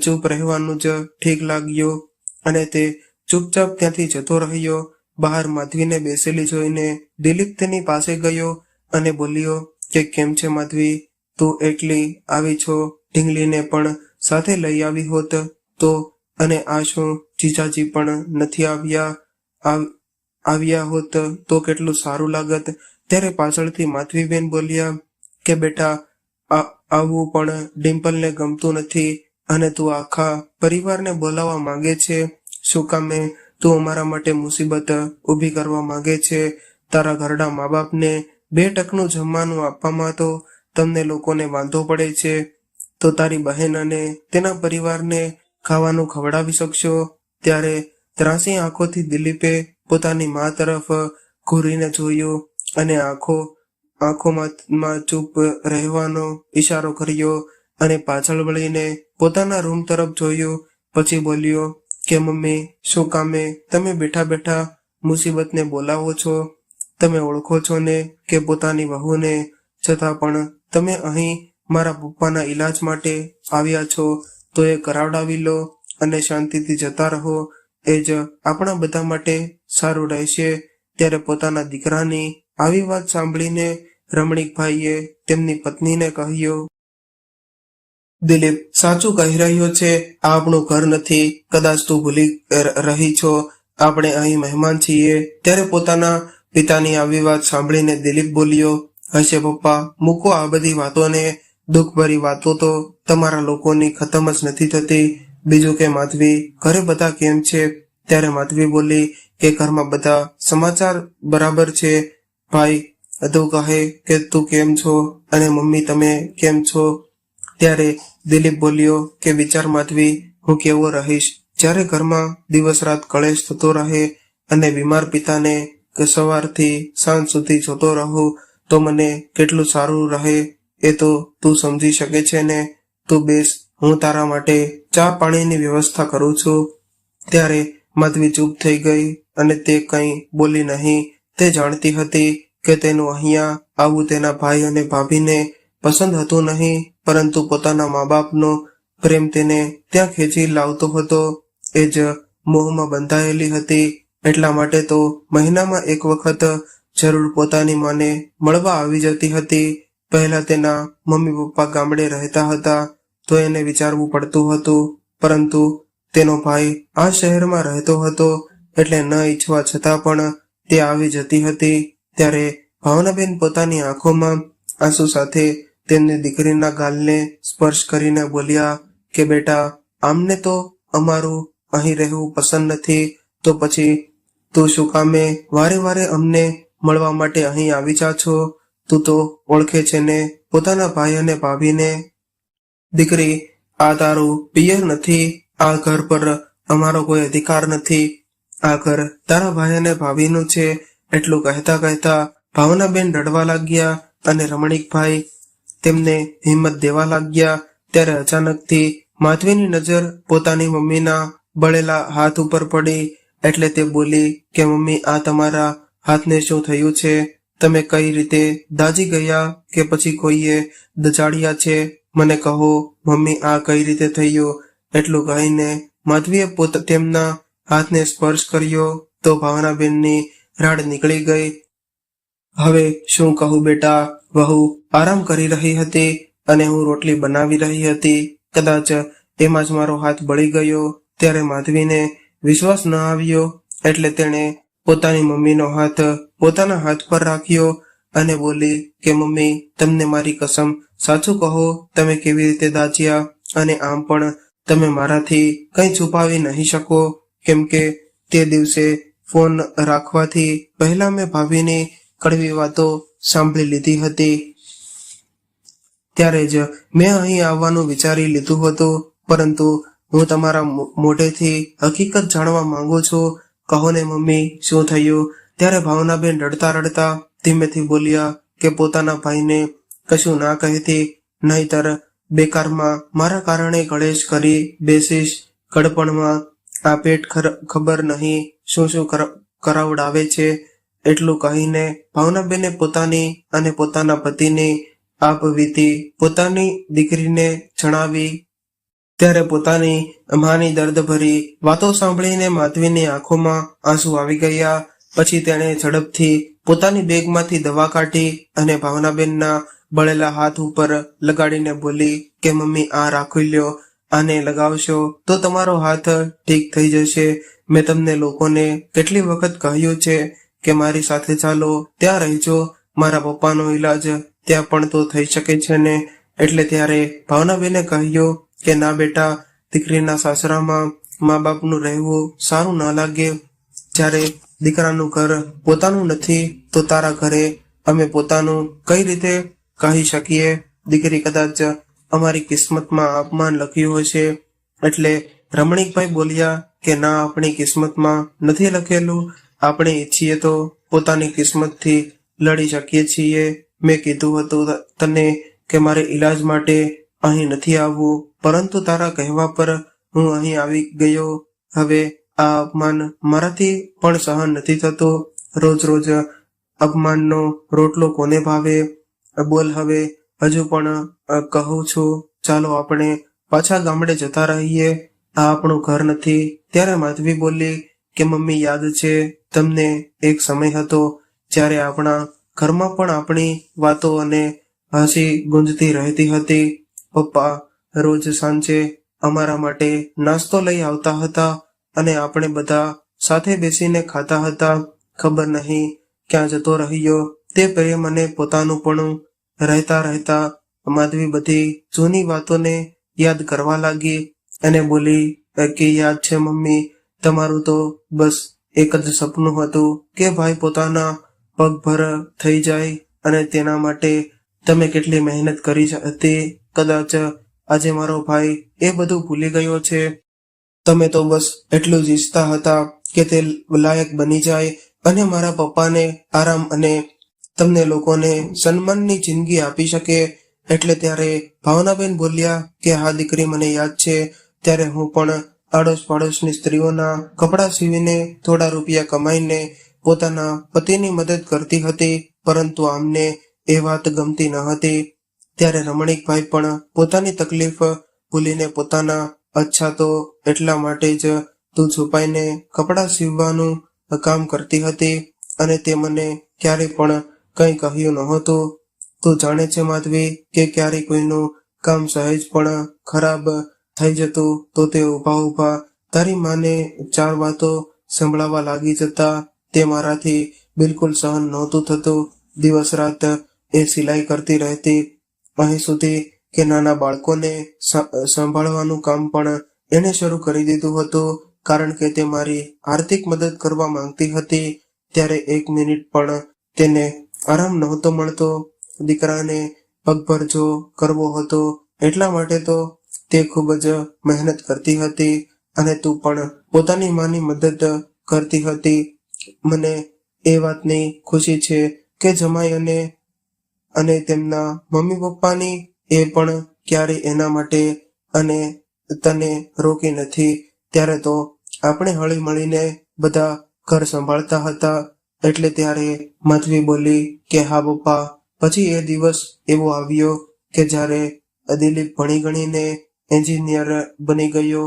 ચૂપ રહેવાનું જ ઠીક લાગ્યું અને તે ચૂપચાપ ત્યાંથી જતો રહ્યો. બહાર માધવીને બેસેલી જોઈને દિલીપ તેની પાસે ગયો અને બોલ્યો કે કેમ છે માધવી, તું એકલી આવી છો? ઢીંગલીને પણ સાથે લઈ આવી હોત તો? અને આ શું, જીજાજી પણ નથી આવ્યા હોત તો કેટલું સારું લાગત. ત્યારે પાછળથી માધવીબેન બોલ્યા કે બેટા, આવવું પણ ડિમ્પલને ગમતું નથી અને તું આખા પરિવારને બોલાવવા માંગે છે. શું કામે તું અમારા માટે મુસીબત ઊભી કરવા માંગે છે? તારા ઘરડા મા બાપને 2 ટકનું જમવાનું આપવામાં તો તમને લોકોને વાંધો પડે છે, તો તારી બહેન અને તેના પરિવારને ખાવાનું ખવડાવી શકશો? ત્યારે ત્રાસી આંખોથી દિલીપે પોતાની મા તરફ ઘૂરીને જોયું અને આંખોમાં ચૂપ રહેવાનો ઈશારો કર્યો અને પાછળ વળીને પોતાના રૂમ તરફ જોયું. પછી બોલ્યો કે મમ્મી, શું કામે તમે બેઠા બેઠા મુસીબતને બોલાવો છો? તમે ઓળખો છો ને કે પોતાની વહુને, છતાં પણ તમે અહીં મારા પપ્પાના ઈલાજ માટે આવ્યા છો, તો એ કરાવડાવી લો અને શાંતિથી જતા રહો. એ જ આપણા બધા માટે સારું રહેશે. ત્યારે પોતાના દીકરાની આવી વાત સાંભળીને રમણીકભાઈએ તેમની પત્નીને કહ્યું, દિલીપ સાચું કહી રહ્યો છે. આ આપણું ઘર નથી. કદાચ તું ભૂલી રહી છો, આપણે અહીં મહેમાન છીએ. ત્યારે પોતાના પિતાની આવી વાત સાંભળીને દિલીપ બોલ્યો, હશે પપ્પા, મૂકો આ બધી વાતોને. દુઃખભરી વાતો તો તમારા લોકોની ખતમ જ નથી થતી. બીજું કે માધવી, ઘરે બધા કેમ છે? ત્યારે માધવી બોલી કે ઘરમાં બધા સમાચાર બરાબર છે. ભાઈ તું કહે કે તું કેમ છો, અને મમ્મી તમે કેમ છો? ત્યારે દિલીપ બોલ્યો કે વિચાર માધવી, હું કેવો રહીશ જ્યારે ઘરમાં દિવસ રાત કળેશ થતો રહે અને બીમાર પિતાને સવારથી સાંજ સુધી જોતો રહું, તો મને કેટલું સારું રહે એ તો તું સમજી શકે છે ને. તું બેસ, હું તારા માટે ચા પાણીની વ્યવસ્થા કરું છું. ત્યારે માધવી ચૂપ થઈ ગઈ અને તે કંઈ બોલી નહીં. તે જાણતી હતી કે તેનું અહીંયા આવું તેના ભાઈ અને ભાભીને પસંદ હતું નહીં, પરંતુ પોતાના મા બાપનો પ્રેમ તેને ત્યાં ખેંચી લાવતો હતો. એ જ મોહમાં બંધાયેલી હતી. એટલા માટે તો મહિનામાં એક વખત જરૂર પોતાની માને મળવા આવી જતી હતી. પહેલા તેના મમ્મી પપ્પા ગામડે રહેતા હતા, તો એને વિચારવું પડતું હતું, પરંતુ તેનો ભાઈ આ શહેરમાં રહેતો હતો, એટલે ન ઈચ્છવા છતાં પણ તે આવી જતી હતી. ત્યારે ભાવનાબેન પોતાની આંખોમાં આંસુ સાથે તેમની દીકરીના ગાલને સ્પર્શ કરીને બોલ્યા કે બેટા, આમને તો અમારું અહીં રહેવું પસંદ નથી, તો પછી તું શું કામે વારે વારે અમને મળવા માટે અહીં આવી જા છો? તું તો ઓળખે છે ને પોતાના ભાઈ અને ભાભીને. દીકરી, આ તારું પિયર નથી. આ ઘર પર અમારો કોઈ અધિકાર નથી. આ ઘર તારા ભાઈ અને ભાભીનું છે. એટલું કહેતા કહેતા ભાવનાબેન રડવા લાગ્યા અને રમણીકભાઈ તેમને હિંમત દેવા લાગ્યા. ત્યારે અચાનકથી માધવીની નજર પોતાની મમ્મીના બળેલા હાથ ઉપર પડી. એટલે તે બોલી કે મમ્મી, આ તમારા હાથને શું થયું છે? તમે કઈ રીતે દાઝી ગયા કે પછી કોઈએ દજાડ્યા છે? મને કહો મમ્મી, આ કઈ રીતે થયું? એટલું કહીને માધવીએ તેમના હાથને સ્પર્શ કર્યો તો ભાવનાબેનની રાડ નીકળી ગઈ. હવે શું કહું બેટા? વહુ આરામ કરી રહી હતી અને હું રોટલી બનાવી રહી હતી. કદાચ એમાં જ મારો હાથ બળી ગયો. ત્યારે માધવીને વિશ્વાસ ન આવ્યો, એટલે તેણે પોતાની મમ્મીનો હાથ પોતાના હાથ પર રાખ્યો અને બોલી કે મમ્મી, તમને મારી કસમ, સાચું કહો, તમે કેવી રીતે દાઝ્યા? અને આમ પણ તમે મારાથી કંઈ છુપાવી નહીં શકો, કેમ કે તે દિવસે ફોન રાખવાથી પહેલા મેં ભાભીની કડવી વાતો સાંભળી લીધી હતી. ત્યારે જ મેં અહીં આવવાનું વિચારી લીધું હતું, પરંતુ હું તમારા મોઢેથી હકીકત જાણવા માંગુ છું. કહો ને મમ્મી, શું થયું? ત્યારે ભાવનાબેન રડતા રડતા ધીમેથી બોલ્યા કે પોતાના ભાઈને કશું ના કહેતી, નહીતર બેકારમાં મારા કારણે કળેશ કરી બેસીશ. ગળપણમાં આ પેટ ખબર નહીં શું શું કરાવડાવે છે. એટલું કહીને ભાવનાબેને પોતાની અને પોતાના પતિની આપવીતી પોતાની દીકરીને જણાવી. ત્યારે પોતાની માની દર્દભરી વાતો સાંભળીને માધવીની આંખોમાં આંસુ આવી ગયા. પછી તેણે ઝડપથી પોતાની બેગમાંથી દવા કાઢી અને ભાવનાબેનના બળેલા હાથ ઉપર લગાડીને બોલી કે મમ્મી, આ રાખી લ્યો. આને લગાવશો તો તમારો હાથ ઠીક થઈ જશે. મેં તમને લોકોને કેટલી વખત કહ્યું છે કે મારી સાથે ચાલો, ત્યાં રહેજો. મારા પપ્પાનો ઈલાજ ત્યાં પણ તો થઈ શકે છે ને. એટલે ત્યારે ભાવનાબેને કહ્યું કે ના બેટા, દીકરીના સાસરામાં મા બાપનું રહેવું સારું ન લાગે. જ્યારે દીકરાનું ઘર પોતાનું નથી, તો તારા ઘરે અમે પોતાનું કઈ રીતે કહી શકીએ? દીકરી, કદાચ અમારી કિસ્મતમાં અપમાન લખ્યું હશે. એટલે રમણીકભાઈ બોલ્યા કે ના, આપણી કિસ્મતમાં નથી લખેલું. આપણે ઈચ્છીએ તો પોતાની કિસ્મતથી લડી શકીએ છીએ. મેં કીધું હતું તને કે મારે ઈલાજ માટે અહીં નથી આવવું, પરંતુ તારા કહેવા પર હું અહીં આવી ગયો. હવે આ અપમાન મારાથી પણ સહન નથી થતું. રોજ રોજ અપમાનનો રોટલો કોને ભાવે? બોલ હવે, હજુ પણ કહું છું, ચાલો આપણે પાછા ગામડે જતા રહીએ. આ આપણું ઘર નથી. ત્યારે માધવી બોલી કે મમ્મી, યાદ છે તમને એક સમય હતો જ્યારે આપણા ઘરમાં પણ આપણી વાતો અને હસી ગુંજતી રહેતી હતી. પપ્પા રોજ સાંજે અમારા માટે નાસ્તો લઈ આવતા હતા અને આપણે બધા સાથે બેસીને ખાતા હતા. ખબર નહીં ક્યાં જતો રહ્યો તે પ્રેમ અને પોતાનુંપણું. રહેતા રહેતા માધવી બધી જૂની વાતોને યાદ કરવા લાગી અને બોલી કે યાદ છે મમ્મી, તમારું તો બસ એક જ સપનું હતું કે ભાઈ પોતાના પગભર થઈ જાય અને તેના માટે તમે કેટલી મહેનત કરી હતી. કદાચ આજે મારો ભાઈ એ બધું ભૂલી ગયો છે. તમે તો બસ એટલું જ ઈચ્છતા હતા કે તે લાયક બની જાય અને મારા પપ્પાને આરામ અને તમને લોકોને સન્માનની જિંદગી આપી શકે. એટલે ત્યારે ભાવનાબેન બોલ્યા કે હા દીકરી, મને યાદ છે ત્યારે હું પણ આડોશ પાડોશની સ્ત્રીઓના કપડાં સીવીને થોડા રૂપિયા કમાઈને પોતાના પતિની મદદ કરતી હતી, પરંતુ આમને એ વાત ગમતી ન હતી. ત્યારે રમણીકભાઈ પણ પોતાની તકલીફ ભૂલીને પોતાના અચ્છા તો એટલા માટે જ તું છુપાઈને કપડાં સીવવાનું કામ કરતી હતી અને તે મને ક્યારેય પણ કંઈ કહ્યું નહોતું. તું જાણે છે માધવી કે ક્યારેય કોઈનું કામ સહેજ પણ ખરાબ થઈ જતું તો તે ઊભા તારી માને 4 વાતો સંભળાવવા લાગી જતા. તે મારાથી બિલકુલ સહન નહોતું થતું. દિવસ રાત એ સિલાઈ કરતી રહેતી, અહીં સુધી કે નાના બાળકોને સંભાળવાનું કામ પણ એણે શરૂ કરી દીધું હતું, કારણ કે તે મારી આર્થિક મદદ કરવા માંગતી હતી. ત્યારે 1 મિનિટ પણ તેને આરામ નહોતો મળતો. દીકરાને પગભર જો કરવો હતો એટલા માટે તો તે ખૂબ જ મહેનત કરતી હતી અને તું પણ પોતાની માની મદદ કરતી હતી. મને એ વાતની ખુશી છે કે જમાઈ અને તેમના મમ્મી પપ્પાની એ પણ ક્યારેય એના માટે અને તને રોકી નથી. ત્યારે તો આપણે હળી મળીને બધા ઘર સંભાળતા હતા. એટલે ત્યારે માધવી બોલી કે હા પપ્પા. પછી એ દિવસ એવો આવ્યો કે જ્યારે દિલીપ ભણી ગણીને એન્જિનિયર બની ગયો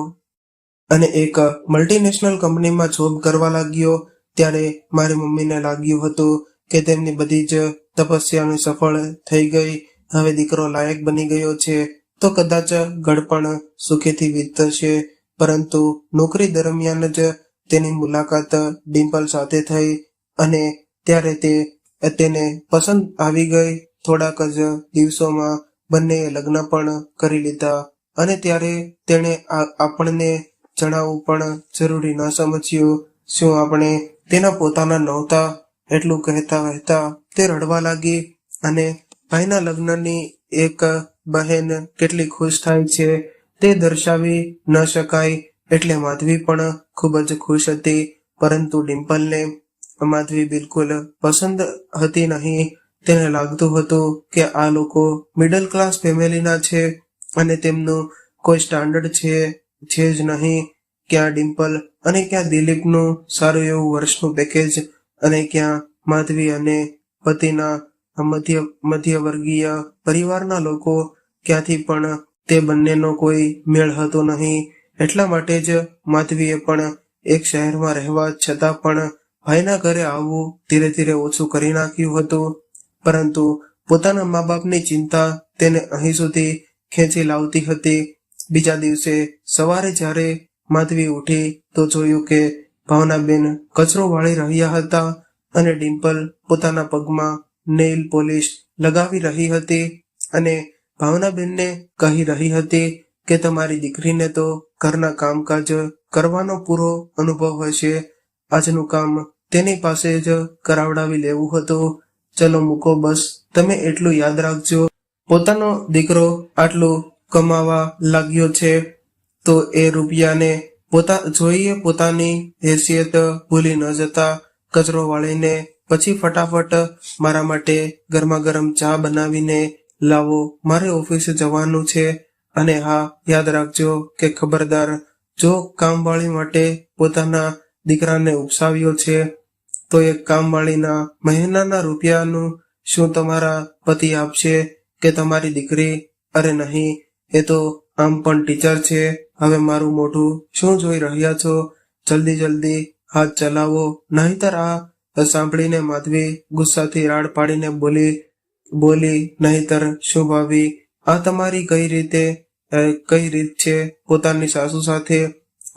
અને એક મલ્ટીનેશનલ કંપનીમાં જોબ કરવા લાગ્યો. ત્યારે મારી મમ્મીને લાગ્યું હતું કે તેમની બધી જ તપસ્યાનું સફળ થઈ ગઈ. હવે દીકરો લાયક બની ગયો છે તો કદાચ ગળપણ સુખેથી વીતશે. પરંતુ નોકરી દરમિયાન જ તેની મુલાકાત ડિમ્પલ સાથે થઈ અને ત્યારે તેને પસંદ આવી ગઈ. થોડાક જ દિવસોમાં બંનેએ લગ્ન પણ કરી લીધા અને ત્યારે તેણે આપણને જણાવવું પણ જરૂરી ન સમજ્યું. શું આપણે તેના પોતાના નહોતા? એટલું કહેતા તે રડવા લાગી અને ભાઈના લગ્નની એક બહેન કેટલી ખુશ થાય છે તે દર્શાવી ન શકાય. એટલે માધવી પણ ખૂબ જ ખુશ હતી, પરંતુ ડિમ્પલને માધવી બિલકુલ પસંદ હતી નહીં. તેને લાગતું હતું કે આ લોકો મિડલ ક્લાસ ફેમિલીના છે અને તેમનું કોઈ સ્ટાન્ડર્ડ છે જ નહીં. ક્યાં ડિમ્પલ અને ક્યાં દિલીપનું સારું એવું વર્ષનું પેકેજ અને ક્યાં માધવી અને પતિના મધ્યવર્ગીય પરિવારના લોકો. ક્યાંથી પણ તે બંનેનો કોઈ મેળ હતો નહીં. એટલા માટે જ માધવીએ પણ એક શહેરમાં રહેવા છતાં પણ ભાઈના ઘરે આવવું ધીરે ધીરે ઓછું કરી નાખ્યું હતું. પરંતુ પોતાના મા બાપની ચિંતા તેને અહીં સુધી ખેંચી લાવતી હતી. બીજા દિવસે સવારે જ્યારે માધવી ઉઠી તો જોયું કે ભાવનાબેન કચરો વાળી રહ્યા હતા અને ડિમ્પલ પોતાના પગમાં નેઇલ પોલિશ લગાવી રહી હતી અને ભાવનાબેનને કહી રહી હતી કે તમારી દીકરીને તો ઘરના કામકાજ કરવાનો પૂરો અનુભવ હશે. આજનું કામ તેની પાસે જ કરાવડાવી લેવું હતું. ચલો મૂકો, બસ તમે એટલું યાદ રાખજો, પોતાનો દીકરો આટલું કમાવા લાગ્યો છે તો એ રૂપિયાને પોતાની હેસિયત ભૂલી ન જતા કચરો વાળીને પછી ફટાફટ મારા માટે ગરમા ગરમ ચા બનાવીને લાવો, મારે ઓફિસે જવાનું છે. અને હા, યાદ રાખજો કે ખબરદાર, જો કામવાળી માટે પોતાના દીકરાને ઉપસાવ્યો છે તો એક કામવાળીના મહિનાના રૂપિયાનું શું તમારા પતિ આપશે કે તમારી દીકરી? અરે નહીં, એ તો આમ પણ ટીચર છે. હવે મારું મોઢું શું જોઈ રહ્યા છો? જલ્દી જલ્દી હાથ ચલાવો, નહીંતર આ સાંભળીને માધવી ગુસ્સાથી રાડ પાડીને બોલી નહીંતર શું ભાભી, આ તમારી કઈ રીત છે પોતાની સાસુ સાથે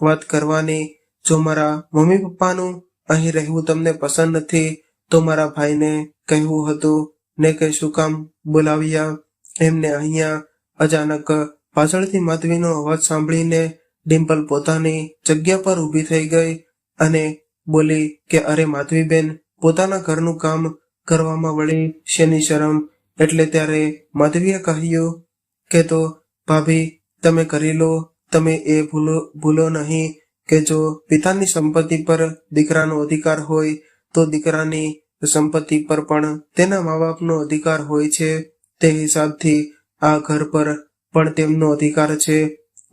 વાત કરવાની? જો મારા મમ્મી પપ્પાનું અહીં રહેવું તમને પસંદ નથી તો મારા ભાઈને કહેવું હતું ને કે શું કામ બોલાવ્યા એમને અહીંયા? અચાનક પાછળથી માધવીનો અવાજ સાંભળીને ડિમ્પલ પોતાની જગ્યા પર ઊભી થઈ ગઈ અને બોલી કે અરે માધવીબેન, પોતાના ઘરનું કામ કરવામાં વળી શેની શરમ? એટલે ત્યારે માધવીએ કહ્યું કે તો ભાભી તમે કરી લો. તમે એ ભૂલો નહીં કે જો પિતાની સંપત્તિ પર દીકરાનો અધિકાર હોય તો દીકરાની સંપત્તિ પર પણ તેના મા બાપનો અધિકાર હોય છે. તે હિસાબથી આ ઘર પર પણ તેમનો અધિકાર છે.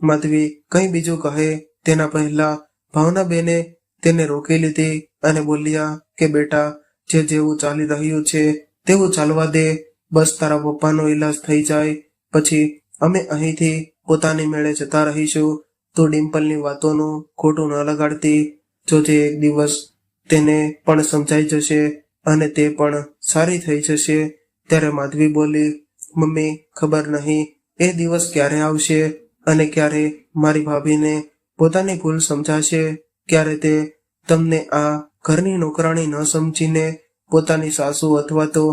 માધવી કંઈ બીજું કહે તેના પહેલા ભાવનાબેને તેને રોકી લીધી અને બોલ્યા કે બેટા, જેવું ચાલી રહ્યું છે તેવું ચાલવા દે. બસ તારા પપ્પાનો ઈલાજ થઈ જાય પછી અમે અહીંથી પોતાની મેળે જતા રહીશું. તો ડિમ્પલની વાતોનું ખોટું ન લગાડતી. જોજે એક દિવસ તેને પણ સમજાઈ જશે અને તે પણ સારી થઈ જશે. ત્યારે માધવી બોલી, મમ્મી ખબર નહીં એ દિવસ ક્યારે આવશે અને ક્યારે મારી ભાભીને પોતાની ભૂલ સમજાશે, ક્યારે તે તમને આ ઘરની નોકરાણી ન સમજીને પોતાની સાસુ અથવા તો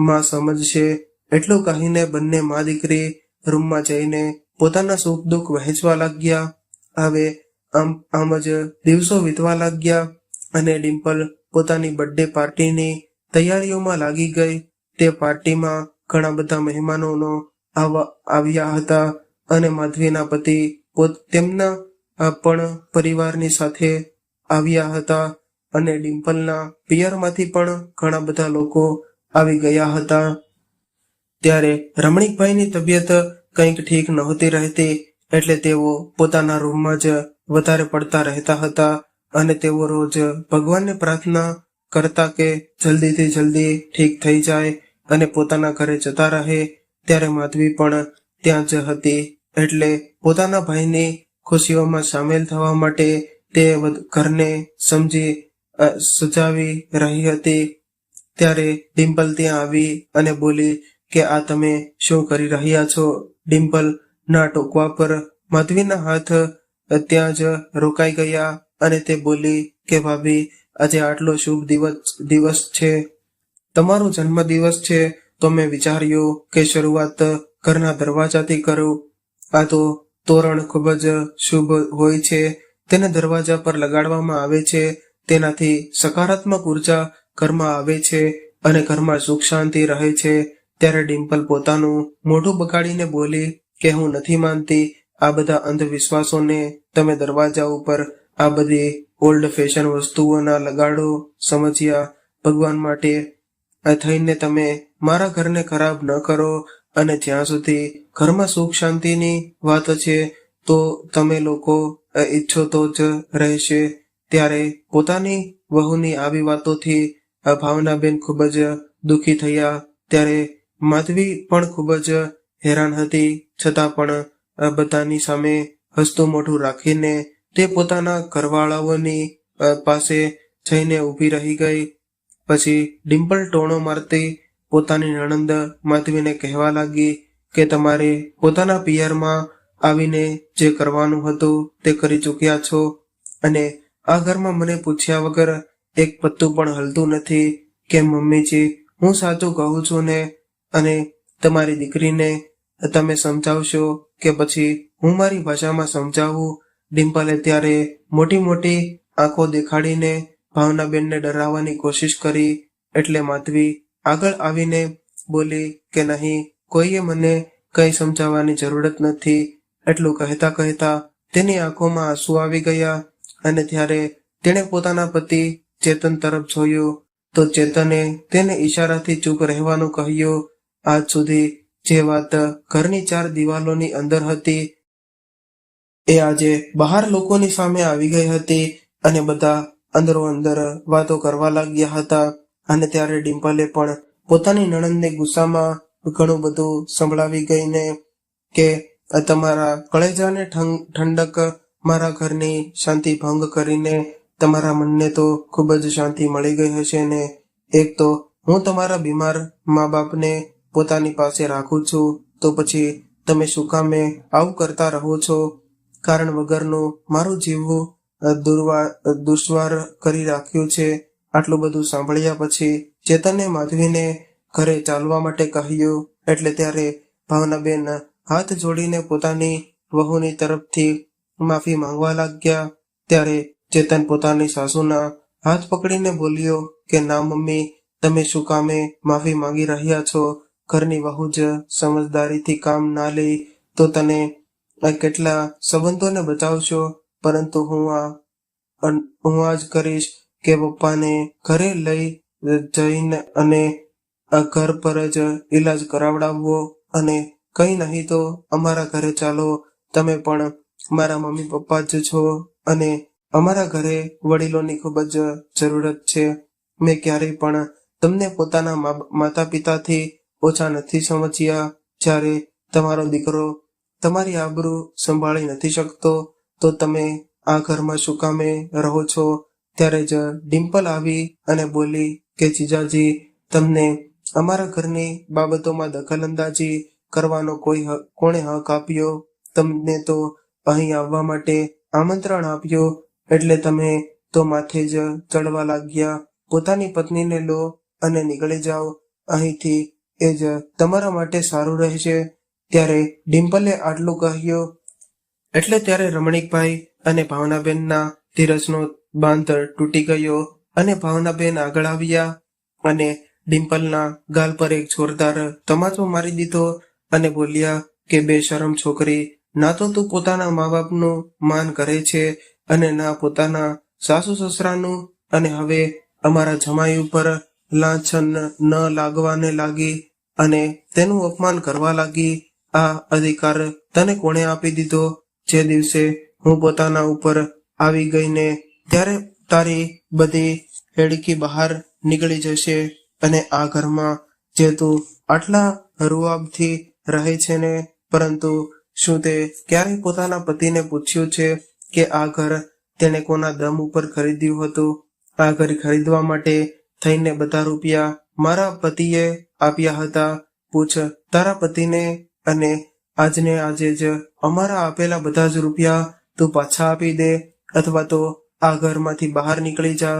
માં સમજશે. એટલું કહીને બંને મા દીકરી રૂમમાં જઈને પોતાના સુખ દુઃખ વહેંચવા લાગ્યા. હવે આમ જ દિવસો વીતવા લાગ્યા અને ડિમ્પલ પોતાની બર્થડે પાર્ટીની તૈયારીઓમાં લાગી ગઈ. તે પાર્ટીમાં ઘણા બધા મહેમાનો આવ્યા હતા અને માધવીના પતિ તેમના પણ પરિવારની સાથે આવ્યા હતા અને ડિમ્પલના પિયરમાંથી પણ ઘણા બધા લોકો આવી ગયા હતા. ત્યારે રમણીકભાઈની તબિયત કંઈક ઠીક નહોતી રહેતી એટલે તેઓ પોતાના રૂમમાં જ વધારે પડતા રહેતા હતા અને તેઓ રોજ ભગવાનને પ્રાર્થના કરતા કે જલ્દીથી જલ્દી ઠીક થઈ જાય અને પોતાના ઘરે જતા રહે. ત્યારે માધવી પણ ત્યાં જ હતી એટલે પોતાના ભાઈની ખુશીઓમાં સામેલ થવા માટે તે ઘરને સજાવી રહી હતી. ત્યારે ડિમ્પલ ત્યાં આવી અને બોલી કે આ તમે શું કરી રહ્યા છો? ડિમ્પલ ના ટોકવા પર માધવીના હાથ ત્યાં જ રોકાઈ ગયા અને તે બોલી કે ભાભી, આજે આટલો શુભ દિવસ છે, તમારો જન્મદિવસ છે, તો મેં વિચાર્યું કે શરૂઆત ઘરના દરવાજાથી કરું. આ તો તોરણ ખૂબ જ શુભ હોય છે, તેને દરવાજા પર લગાડવામાં આવે છે. તેનાથી સકારાત્મક ઉર્જા ઘરમાં આવે છે અને ઘરમાં સુખ શાંતિ રહે છે. ત્યારે ડિમ્પલ પોતાનું મોઢું બગાડીને બોલી કે હું નથી માનતી આ બધા અંધવિશ્વાસોને. તમે દરવાજા ઉપર આ બધી ઓલ્ડ ફેશન વસ્તુઓના લગાડો સમજ્યા? ભગવાન માટે થઈને તમે મારા ઘરને ખરાબ ન કરો અને જ્યાં સુધી ઘરમાં સુખ શાંતિની વાત છે તો તમે લોકો ઈચ્છો તો જ રહેશે. ત્યારે પોતાની વહુની આવી વાતોથી ભાવનાબેન ખૂબ જ દુઃખી થયા. ત્યારે માધવી પણ ખૂબ જ હેરાન હતી, છતાં પણ બધાની સામે હસતું મોઢું રાખીને તે પોતાના ઘરવાળાઓની પાસે જઈને ઊભી રહી ગઈ. પછી ડિમ્પલ ટોણો મારતી પોતાની નણંદ માધવીને કહેવા લાગી કે તમારે પોતાના પિયરમાં આવીને જે કરવાનું હતું તે કરી ચૂક્યા છો અને આ ઘરમાં મને પૂછ્યા વગર એક પત્તું પણ હલતું નથી. કે મમ્મીજી, હું સાચું કહું છું ને? અને તમારી દીકરીને તમે સમજાવશો કે પછી હું મારી ભાષામાં સમજાવું? ડિમ્પલે ત્યારે મોટી મોટી આંખો દેખાડીને ભાવનાબેનને ડરાવવાની કોશિશ કરી. એટલે માધવી આગળ આવીને બોલી કે નહીં, કોઈએ મને કંઈ સમજાવવાની જરૂરત નથી. એટલું કહેતા કહેતા તેની આંખોમાં આંસુ આવી ગયા અને ત્યારે તેણે પોતાના પતિ ચેતન તરફ જોયું તો ચેતને તેને ઈશારાથી ચૂપ રહેવાનું કહ્યું. આજ સુધી જે વાત ઘરની 4 દિવાલોની અંદર હતી એ આજે બહાર લોકોની સામે આવી ગઈ હતી અને બધા અંદરો અંદર વાતો કરવા લાગ્યા હતા. અને ત્યારે ડિમ્પલે પણ પોતાની નણંદને ગુસ્સામાં ઘણું બધું સંભળાવી ગઈને કે તમારા કળેજાને ઠંડક, મારા ઘરની શાંતિ ભંગ કરીને તમારા મનને તો ખૂબ જ શાંતિ મળી ગઈ હશે ને. એક તો હું તમારા બીમાર મા બાપને પોતાની પાસે રાખું છું, તો પછી તમે શું કામે આવું કરતા રહો છો? કારણ વગરનું મારું જીવવું દુશ્વાર કરી રાખ્યું છે. આટલું બધું સાંભળ્યા પછી ચેતને માધવીને ઘરે ચાલવા માટે કહ્યું. એટલે ત્યારે ભાવનાબેન હાથ જોડીને પોતાની વહુની તરફથી માફી માંગવા લાગ્યા. ત્યારે ચેતન પોતાની સાસુના હાથ પકડીને બોલ્યો કે ના મમ્મી, તમે શું કામે માફી માંગી રહ્યા છો? ઘરની વહુ જ સમજદારીથી કામ ના લે તો તને કેટલા સંબંધોને બચાવશો. પરંતુ હું આ જ કરીશ કે પપ્પાને ઘરે લઈ જઈને અને ઘર પર જ ઈલાજ કરાવડાવવો, અને કંઈ નહીં તો અમારા ઘરે ચાલો. તમે પણ મારા મમ્મી પપ્પા જ છો અને અમારા ઘરે વડીલોની ખૂબ જ જરૂરત છે. મેં ક્યારેય પણ તમને પોતાના માતા પિતાથી ઓછા નથી સમજ્યા. જ્યારે તમારો દીકરો તમારી આબરૂ સંભાળી નથી શકતો તો તમે આ ઘરમાં શું કામે રહો છો? ત્યારે જ ડિમ્પલ આવી અને બોલી કે જીજાજી, તમને અમારા ઘરની બાબતોમાં દખલઅંદાજી કરવાનો કોણે હક આપ્યો? તમને તો અહીં આવવા માટે આમંત્રણ આપ્યું એટલે તમે તો માથે જ ચડવા લાગ્યા. પોતાની પત્નીને લો અને નીકળી જાઓ અહીંથી, એ જ તમારા માટે સારું રહેશે. ત્યારે ડિમ્પલે આટલું કહ્યું એટલે ત્યારે રમણીકભાઈ અને ભાવનાબેનના ધીરજનો બાંધ તૂટી ગયો અને ભાવનાબેન આગળ આવ્યા અને ડિમ્પલના ગાલ પર એક જોરદાર તમાચો મારી દીધો અને બોલ્યા કે બેશરમ છોકરી, ના તો તું પોતાના મા બાપનું માન કરે છે અને ના પોતાના સાસુ સસરાનું, અને હવે અમારા જમાઈ ઉપર લાંછન ન લાગવાને લાગી અને તેનું અપમાન કરવા લાગી. આ અધિકાર તને કોણે આપી દીધો? જે દિવસે હું પોતાના ઉપર આવી ગઈને ત્યારે તારી બધી હેડકી બહાર નીકળી જશે. અને આ ઘરમાં જે તું આટલા રૂઆબથી રહે છે ને, પરંતુ શું તે ક્યારેય પોતાના પતિને પૂછ્યું છે કે આ ઘર તેણે કોના દમ ઉપર ખરીદ્યું હતું? આ ઘર ખરીદવા માટે થઈને બધા રૂપિયા મારા પતિએ આપ્યા હતા. પૂછ તારા પતિને, અને આજને આજે જ અમારા આપેલા બધા જ રૂપિયા તું પાછા આપી દે, અથવા તો આ ઘરમાંથી બહાર નીકળી જા.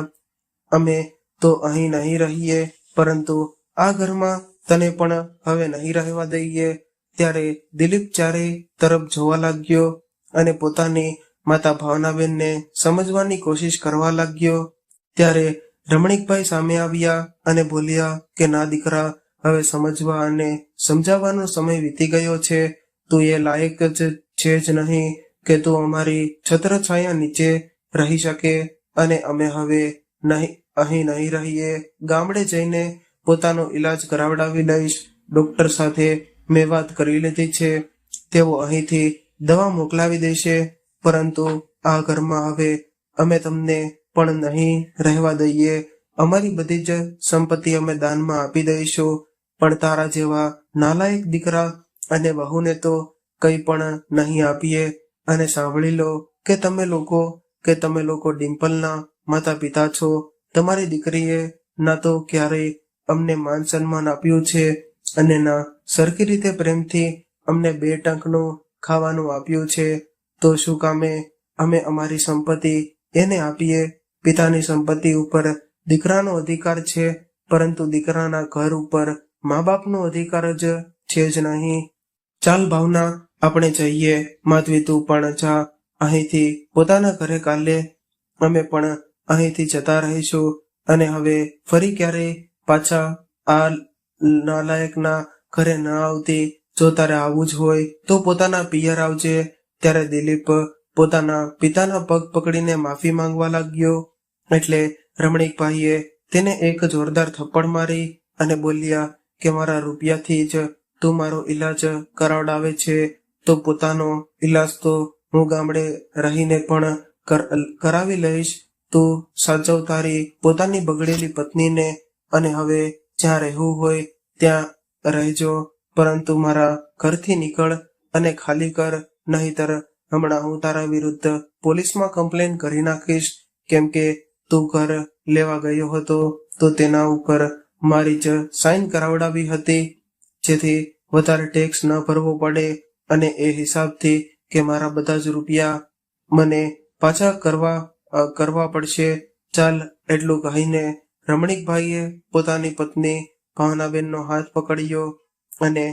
અમે તો અહીં નહીં રહીએ, પરંતુ આ ઘરમાં તને પણ હવે નહીં રહેવા દઈએ. ત્યારે દિલીપ ચારેય તરફ જોવા લાગ્યો અને પોતાની માતા ભાવનાબેનને સમજવાની કોશિશ કરવા લાગ્યો. ત્યારે રમણીકભાઈ સામે આવ્યા અને બોલ્યા કે ના દીકરા, હવે સમજવા અને સમજાવવાનો સમય વીતી ગયો છે. તું એ લાયક જ છે જ નહીં કે તું અમારી છત્રછાયા નીચે રહી શકે, અને અમે હવે અહીં નહીં રહીએ. ગામડે જઈને પોતાનો ઈલાજ કરાવડાવી લઈશ. ડોક્ટર સાથે મેં વાત કરી લીધી છે, તેઓ અહીંથી દવા મોકલાવી દેશે. પરંતુ આ ઘરમાં હવે અમે તમને પણ નહીં રહેવા દઈએ. અમારી બધી જ સંપત્તિ અમે દાનમાં આપી દઈશું, પણ તારા જેવા નાલાયક દીકરા અને વહુને તો કંઈ પણ નહીં આપીએ. અને સાંભળી લો કે તમે લોકો ડિમ્પલના માતા પિતા છો. તમારી દીકરીએ ના તો ક્યારેય અમને માન સન્માન આપ્યું છે અને ના સરખી રીતે પ્રેમથી અમને 2 ટંકનું ખાવાનું આપ્યું છે. તો શું કામે અમે અમારી સંપત્તિ એને આપીએ? પિતાની સંપત્તિ ઉપર દીકરાનો અધિકાર છે, પરંતુ દીકરાના ઘર ઉપર મા બાપનો અધિકાર જ છે જ નહીં. ચાલ ભાવના, આપણે જઈએ. માધવી, તું પણ જા અહીંથી પોતાના ઘરે. કાલે અમે પણ અહીંથી જતા રહીશું અને હવે ફરી ક્યારેય પાછા આ નાલાયકના ઘરે ન આવતી. જો તારે આવવું જ હોય તો પોતાના પિયર આવજે. ત્યારે દિલીપ પોતાના પિતાના પગ પકડીને માફી માંગવા લાગ્યો. એટલે રમણીકભાઈએ તેને એક જોરદાર થપ્પડ મારી અને બોલ્યા કે મારા રૂપિયાથી જ તું મારો ઈલાજ કરાવડાવે છે, તો પોતાનો ઈલાજ તો હું ગામડે રહીને પણ કરાવી લઈશ. તું સાચવ તારી પોતાની બગડેલી પત્નીને અને હવે જ્યાં રહેવું હોય ત્યાં રહેજો, પરંતુ મારા ઘરથી નીકળ અને ખાલી કર, નહીતર હમણાં હું તારા વિરુદ્ધ પોલીસમાં કમ્પ્લેન કરી નાખીશ, કેમ કે તું ઘર લેવા ગયો હતો તો તેના ઉપર મારી જ સાઈન કરાવડાવી હતી, જેથી વધારે ટેક્સ ન ભરવો પડે અને એ હિસાબથી કે મારા બધા જ રૂપિયા મને પાછા કરવા પડશે. ચાલ, એટલું કહીને રમણીકભાઈએ પોતાની પત્ની ભાવનાબેનનો હાથ પકડ્યો અને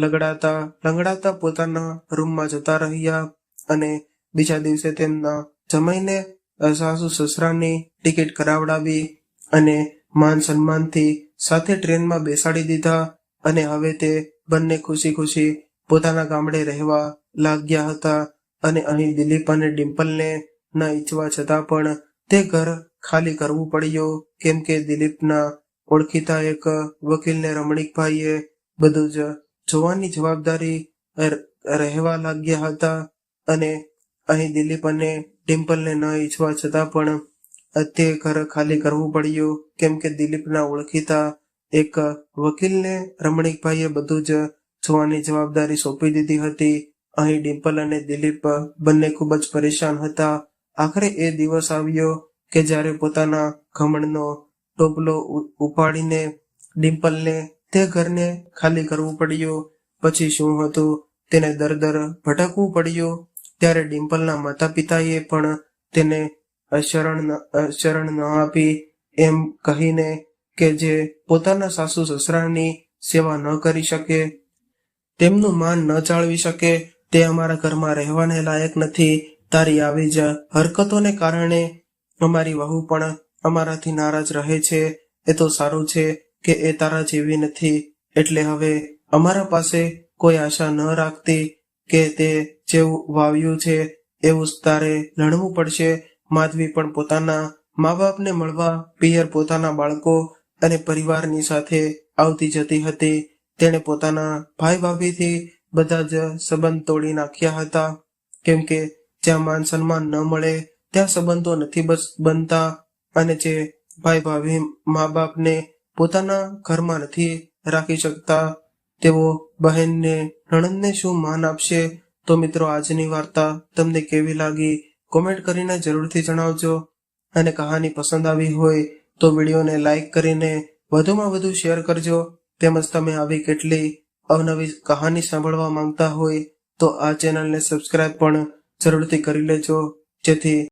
લંગડાતા પોતાના રૂમમાં જતા રહ્યા. અને બીજા દિવસે તેમના જમાઈને સાસુ સસરાની ટિકિટ કરાવડાવી અને માન સન્માનથી સાથે ટ્રેનમાં બેસાડી દીધા અને હવે તે બંને ખુશી ખુશી પોતાના ગામડે રહેવા લાગ્યા હતા. અને અહીં દિલીપ અને ડિમ્પલને ન ઈચ્છવા છતાં પણ તે ઘર ખાલી કરવું પડ્યું, કેમ કે દિલીપના ઓળખીતા એક વકીલને રમણીકભાઈએ બધું જ જોવાની જવાબદારી રહેવા લાગ્યા હતા. અને અહીં દિલીપ અને ડિમ્પલને ન ઈચ્છવા છતાં પણ તે ઘર ખાલી કરવું પડ્યું, કેમ કે દિલીપના ઓળખીતા એક વકીલને રમણીકભાઈએ બધું જ જોવાની જવાબદારી સોંપી દીધી હતી. અહીં ડિમ્પલ અને દિલીપ બંને ખૂબ જ પરેશાન હતા. આખરે એ દિવસ આવ્યો કે જ્યારે પોતાના ઘમંડનો ટોપલો ઉપાડીને ડિમ્પલને તે ઘરને ખાલી કરવું પડ્યું. પછી શું હતું તેને દર ભટકવું પડ્યું. ત્યારે ડિમ્પલના માતા પિતાએ પણ તેને શરણ ન આપી, એમ કહીને કે જે પોતાના સાસુ સસરાની સેવા ન કરી શકે, તેમનું માન ન જાળવી શકે, તે અમારા ઘરમાં રહેવાને લાયક નથી. તારી આવી જ હરકતોને કારણે અમારી વહુ પણ અમારાથી નારાજ રહે છે. એ તો સારું છે કે એ તારા જેવી નથી, એટલે હવે અમારા પાસે કોઈ આશા ન રાખતી કે તે જેવું વાવ્યું છે એવું જ તારે લણવું પડશે. માધવી પણ પોતાના મા બાપને મળવા પિયર પોતાના બાળકો અને પરિવારની સાથે આવતી જતી હતી. તેણે પોતાના ભાઈ ભાભીથી બધા જ સંબંધ તોડી નાખ્યા હતા, કેમ કે જ્યાં માન સન્માન ન મળે ત્યાં સંબંધો નથી બનતા. અને જે ભાઈ ભાભી મા બાપને પોતાના ઘરમાં નથી રાખી શકતા, તેઓ બહેનને નણંદને શું માન આપશે? તો મિત્રો, આજની વાર્તા તમને કેવી લાગી કોમેન્ટ કરીને જરૂરથી જણાવજો. અને કહાની પસંદ આવી હોય તો વિડીયોને લાઈક કરીને વધુમાં વધુ શેર કરજો. તેમજ તમે આવી કેટલી અવનવી કહાની સાંભળવા માંગતા હોય તો આ ચેનલને સબસ્ક્રાઇબ પણ જરૂરથી કરી લેજો, જેથી